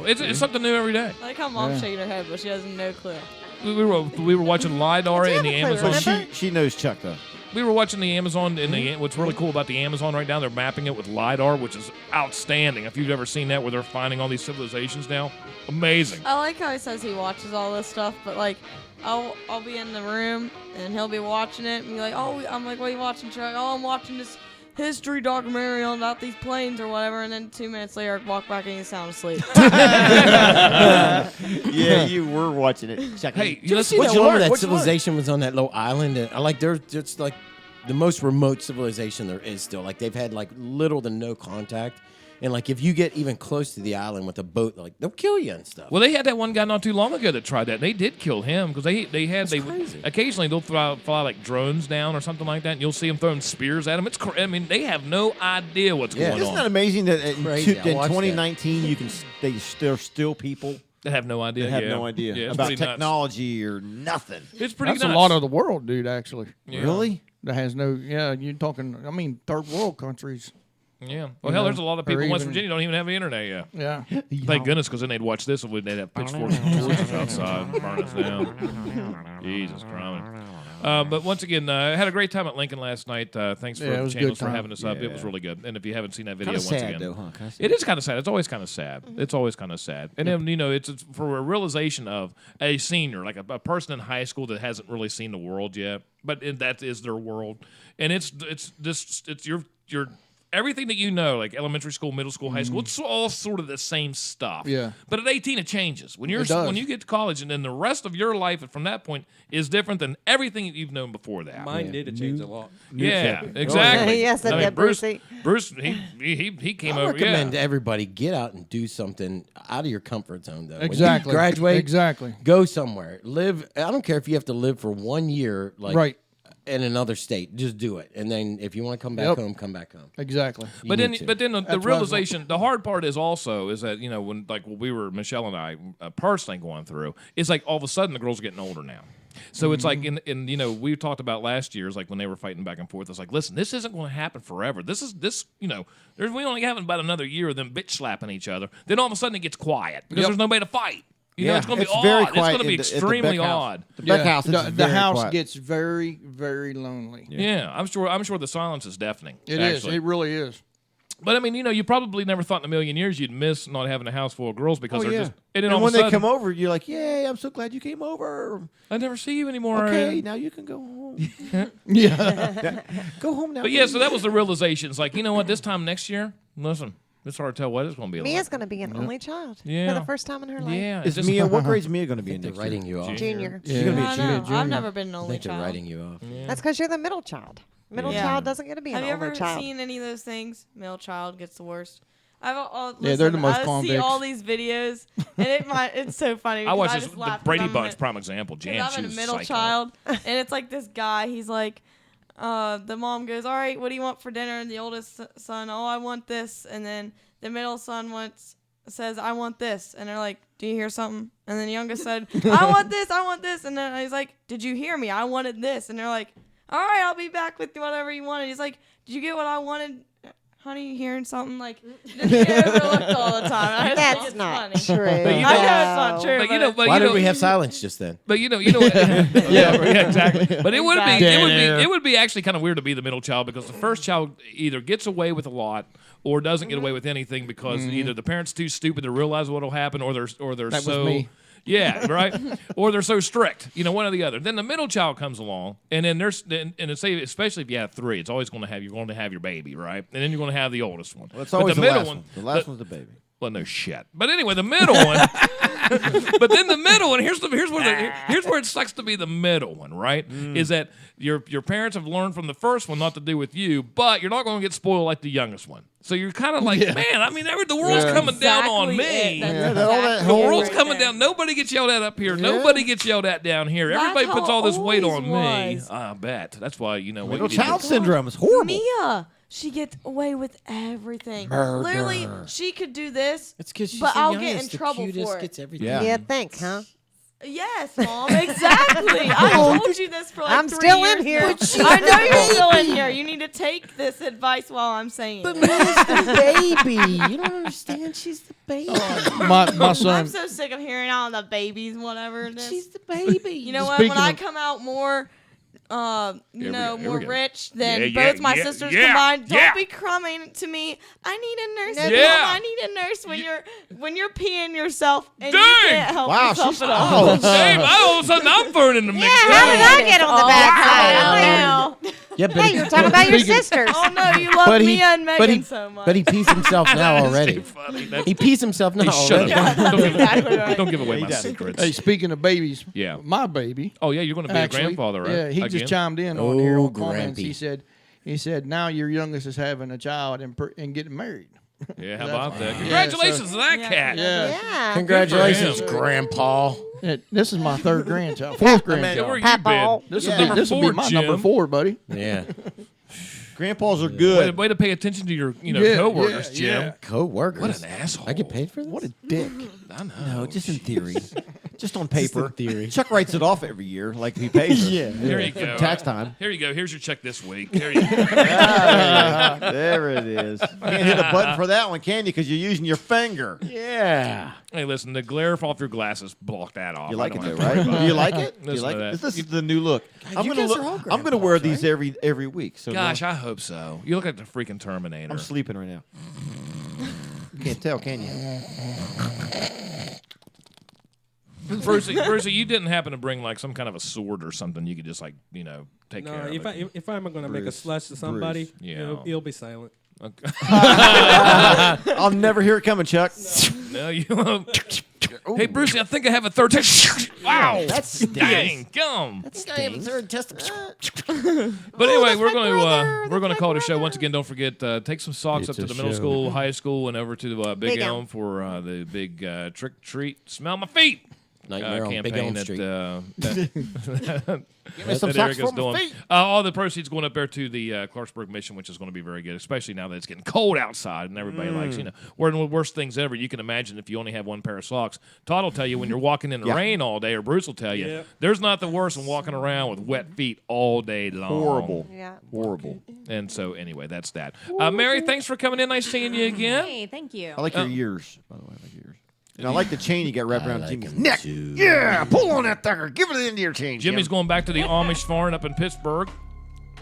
It's something new every day. I like how mom's shaking her head, but she has no clue. We were watching LiDAR in the Amazon. But she knows Chuck though. We were watching the Amazon. What's really cool about the Amazon right now, they're mapping it with LiDAR, which is outstanding. If you've ever seen that, where they're finding all these civilizations now, amazing. I like how he says he watches all this stuff, but like, I'll be in the room and he'll be watching it and be like, I'm like, what are you watching, Chuck? Oh, I'm watching this history documentary on about these planes or whatever, and then 2 minutes later, I walk back and he's sound asleep. Yeah, you were watching it. Chuck. Hey, Did you see that one where that civilization was on that little island? And I like they're just like the most remote civilization there is still. Like they've had like little to no contact. And like if you get even close to the island with a boat, like they'll kill you and stuff. Well, they had that one guy not too long ago that tried that. And they did kill him because they crazy. occasionally they'll fly like drones down or something like that, and you'll see them throwing spears at them. I mean, they have no idea what's going Isn't on. that amazing that Crazy. I in watched that. 2019 you can there's still people They have no idea. that have yeah. no idea Yeah, it's about pretty nuts. technology or nothing. It's pretty That's nuts. a lot of the world, dude, actually. Yeah. Really? That has no, yeah, you're talking, I mean, third world countries. Yeah. Well, hell, there's a lot of people in West even- Virginia don't even have the internet yet. Yeah. Thank goodness, because then they'd watch this and they'd have pitchforks and torches outside and burn us down. Jesus Christ. But once again, I had a great time at Lincoln last night. Thanks for Yeah, it was a Chambers good for time. having us up. It was really good. And if you haven't seen that video, Kinda once sad, again, though, huh? Kinda sad. it is kind of sad. It's always kind of sad. It's always kind of sad. And then it's for a realization of a senior, like a person in high school that hasn't really seen the world yet, but that is their world, and it's your everything that you know, like elementary school, middle school, high school, it's all sort of the same stuff. Yeah. But at 18, it changes. When It does. when you get to college, and then the rest of your life from that point is different than everything that you've known before that. Mine did. It changed a lot. Yeah, chapter. exactly. Yes, it I mean, did, Bruce, Brucey. Bruce, he came I over. recommend Yeah. everybody get out and do something out of your comfort zone, though. When you Exactly. graduate. Exactly. Go somewhere. Live. I don't care if you have to live for 1 year, like Right. in another state. Just do it, and then if you want to come back Yep. home, come back home. Exactly. You But then, need to. but then the That's what I was realization, the hard part is that when we were Michelle and I personally going through, it's like all of a sudden the girls are getting older now. So it's like in we talked about last year, is like when they were fighting back and forth. It's like, listen, this isn't going to happen forever. We only have about another year of them bitch slapping each other. Then all of a sudden it gets quiet because Yep. there's nobody to fight. You know, it's going to be odd. very It's quiet going to be at the extremely Beck house. odd. The Beck house is the very house quiet. gets very, very lonely. Yeah, I'm sure the silence is deafening. It is. actually. It really is. But I mean, you probably never thought in a million years you'd miss not having a house full of girls because Oh, they're yeah. just. And then And all when of a they sudden, come over, you're like, "Yay! I'm so glad you came over." I never see you anymore. Okay, now you can go home. Yeah. Go home now. But yeah, so that was the realization. It's like, you know what? This time next year, listen, it's hard to tell what it's going to be like. Mia's going to be an only child Yeah. for the first time in her life. Yeah, Is just- Mia? What grade's Mia going to be in They're next year? writing you off. Junior. Yeah. gonna be a I junior. know. I've never been an I only think they're child. writing you off. That's because you're the middle child. Middle Yeah. child doesn't get to be an Have you older ever child. seen any of those things? Middle child gets the worst. Yeah, they're the most I see convicts. all these videos, and it's so funny. I because watched I this, just the laugh 'cause Brady I'm Bunch a- prime example. Jan, I'm she a was middle psycho. child, and it's like this guy. He's like, the mom goes, "All right, what do you want for dinner?" And the oldest son, "Oh, I want this." And then the middle son says, "I want this." And they're like, "Do you hear something?" And then the youngest said, "I want this, I want this." And then he's like, "Did you hear me? I wanted this." And they're like, "All right, I'll be back with whatever you wanted." He's like, "Did you get what I wanted? Honey, you hearing something?" Like, just get overlooked all the time. I just think That's it's not funny. true. But you I know it's not true. But you know, but Why you did know, we have silence just then? But you know what? yeah, exactly. But it would Exactly. it would be actually kind of weird to be the middle child because the first child either gets away with a lot or doesn't get away with anything because either the parents too stupid to realize what'll happen or they're That so was me. yeah, right. Or they're so strict, one or the other. Then the middle child comes along, and then especially if you have three, it's always you're going to have your baby, right? And then you're going to have the oldest one. Well, it's But always the the middle last one. The last one's the baby. Well, no shit. But anyway, the middle one. But then the middle one. Here's where it sucks to be the middle one, right? Is that your parents have learned from the first one not to do with you, but you're not going to get spoiled like the youngest one. So you're kind of like, man, I mean, the world's coming down on Exactly me. it. That's Yeah, all that exactly whole- it The world's right coming there. down. Nobody gets yelled at up here. Nobody gets yelled at down here. That's Everybody puts how all this it weight always on me. was. I bet. That's why what Middle you need to child do. syndrome is horrible. Mia, she gets away with everything. Literally, she could do this, It's because she's but the I'll youngest, get in the trouble cutest, for it. gets everything. Yeah. You think, huh? Yes, Mom, exactly. I told you this for like I'm 3 still years. in here. I know you're still in here. You need to take this advice while I'm saying it. baby. You don't understand. She's the baby. My I'm son. so sick of hearing all the babies, whatever it is. She's the baby. You know what? Speaking When I of- come out more, Here we go, here more we go. rich than Yeah, both my yeah, sisters yeah, combined, yeah. don't be crumbing to me. I need a nurse. Yeah. Mom, I need a nurse when you're peeing yourself and you Dang. can't help Wow, yourself she's at all. Oh, damn, all of a sudden I'm burning the mix. How did I get on the backside? Wow. Yeah, but Hey, you're talking about your sisters. Oh no, you love But he- Mia and but Megan he- so much. But he pees himself now already. Funny. That's, He pees himself now hey, shut already. up. Don't give- exactly right. Don't give away my does. secrets. Hey, speaking of babies, Yeah. my baby. Oh, yeah, you're going to be Actually, a grandfather, right? Yeah, he Again? just chimed in on here Oh, on comments. Grampy. He said, now your youngest is having a child and getting married. Yeah, how about that? Yeah, Congratulations to that Yeah. cat. Yeah. Yeah. Congratulations, Good for him. Grandpa. This is my third grandchild, fourth Yeah, grandchild. where you Papa. been? This Yeah. will be this will be Number my four, number Jim. 4, buddy. Yeah. Grandpas are Way good. to pay attention to your Yeah, co-workers, yeah, Jim. Co-workers. What an asshole. I get paid for this? What a dick. I know. No, just in theory. Just on Just paper. in theory. Chuck writes it off every year, like he pays us. Here you go. Tax time. Here you go. Here's your check this week. Here you go. There it is. Can't hit a button for that one, can you? Because you're using your finger. Yeah. Hey, listen, the glare off your glasses, block that off. You like I it don't though, have to worry right? about Do you like it? Do you Listen like to it? that. This is the new look. I'm you gonna guys are all I'm gonna wear grandpas, these every week. So Gosh, now I hope so. You look like the freaking Terminator. I'm sleeping right now. You can't tell, can you? Brucey, you didn't happen to bring like some kind of a sword or something you could just like, take care of it. If I'm going to make a Bruce, slush to somebody, Yeah. it'll be silent. Okay. I'll never hear it coming, Chuck. No, you won't. Hey, Brucey, I think I have a third test. Wow. That's Dang, gum. I have a third test. But anyway, we're going to call it a show. Once again, don't forget, take some socks It's up to a the middle show. school, high school, and over to Big Big Elm Elm. for the big trick treat, smell my feet Nightmare on Big campaign Elm that, Street. Give me some that socks Eric is for my doing. feet. All the proceeds going up there to the Clarksburg mission, which is going to be very good, especially now that it's getting cold outside and everybody likes, one of the worst things ever. You can imagine if you only have one pair of socks. Todd will tell you when you're walking in the rain all day, or Bruce will tell you, there's nothing worse than walking around with wet feet all day long. Horrible. Yeah. Horrible. And so, anyway, that's that. Mary, thanks for coming in. Nice seeing you again. Hey, thank you. I like your ears, by the way. I like your ears. And I like the chain you got wrapped around Jimmy's him neck. too. Yeah, pull on that thing. Give it into your chain. Jimmy's Jim. going back to the Amish farm up in Pittsburgh.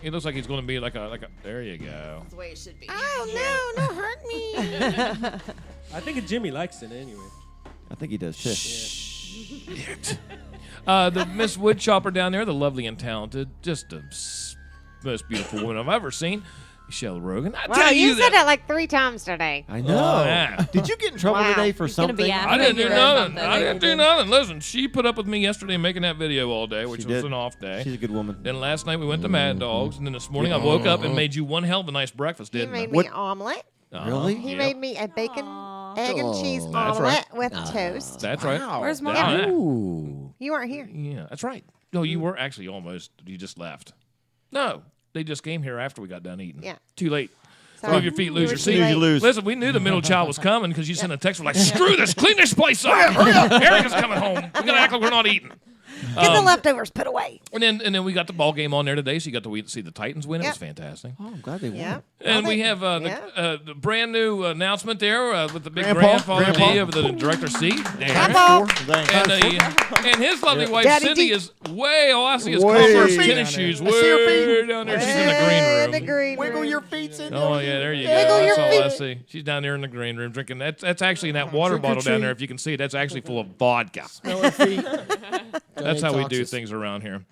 He looks like he's going to be like a. There you go. That's the way it should be. Oh, no, hurt me. I think Jimmy likes it anyway. I think he does too. The Miss Woodchopper down there, the lovely and talented, just the most beautiful woman I've ever seen, Michelle Rogan. I Wow, tell you you said that. it like 3 times today. I know. Yeah. Did you get in trouble Wow. today for He's gonna something? be I didn't do Or nothing. something. I didn't do nothing. Listen, she put up with me yesterday making that video all day, which She was did. an off day. She's a good woman. Then last night we went to Mad Dogs, and then this morning I woke up and made you one hell of a nice breakfast, He didn't I? made me omelet. Really? He Yep. made me a bacon, egg, and cheese That's omelet right. with toast. That's right. Where's Mom? Down there. Ooh. You weren't here. Yeah, that's right. No, you were actually almost. You just left. No, they just came here after we got done eating. Yeah. Too late. Sorry. Move your feet, lose You your were seat. too late. You lose. Listen, we knew the middle child was coming because you sent a text. We're like, screw this, clean this place up. Hurry up. Eric is coming home. We gotta act like we're not eating. Get the leftovers put away. And then we got the ball game on there today, so you got to see the Titans win. It was Yep. fantastic. Oh, I'm glad they won. Yeah. And we have yeah. the brand new announcement there with the big Grandpa, grandfather Grandpa. D over the director's seat. Grandpa. And his lovely wife Daddy Cindy D. is way. All I see is Way Converse down tennis there. shoes I see her way feet. down there. She's in the green room. In the green Wiggle room. your feet in Oh yeah, there you Wiggle go. your That's all I feet. see. She's down there in the green room drinking. That's actually in that water bottle down there. If you can see it, that's actually full of vodka. That's how we do things around here.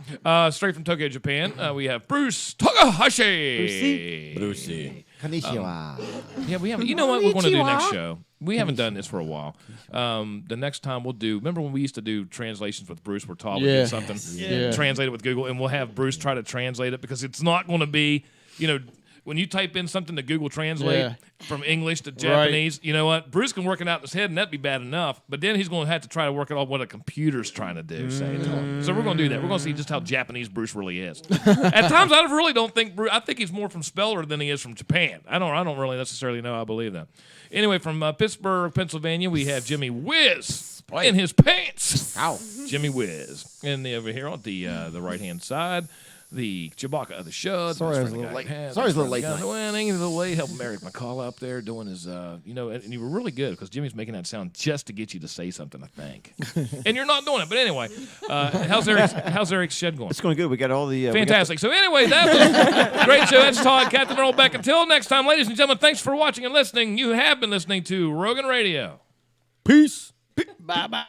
Straight from Tokyo, Japan, we have Bruce Takahashi. Brucey. Konnichiwa. Yeah, we haven't. You know what we're going to do next show? We haven't done this for a while. The next time we'll do. Remember when we used to do translations with Bruce, where Todd would Yeah. do something, Yeah. translate it with Google, and we'll have Bruce try to translate it because it's not going to be, when you type in something to Google Translate Yeah. from English to Japanese, you know what? Bruce can work it out in his head, and that'd be bad enough. But then he's going to have to try to work it out what a computer's trying to do. Say to him. So we're going to do that. We're going to see just how Japanese Bruce really is. At times, I really don't think Bruce. I think he's more from Speller than he is from Japan. I don't really necessarily know. I believe that. Anyway, from Pittsburgh, Pennsylvania, we have Jimmy Whiz in his pants. Ow. Jimmy Whiz, and over here on the right hand side. The Chewbacca of the show. Sorry, I was a little late. Sorry, I was a little late tonight. Winning, a little late. Helping Eric McCall up there doing his, and you were really good because Jimmy's making that sound just to get you to say something, I think. And you're not doing it. But anyway, how's Eric's shed going? It's going good. We got all the Fantastic. So anyway, that was a great show. That's Todd, Captain Rollback. Until next time, ladies and gentlemen, thanks for watching and listening. You have been listening to Rogan Radio. Peace. Bye-bye.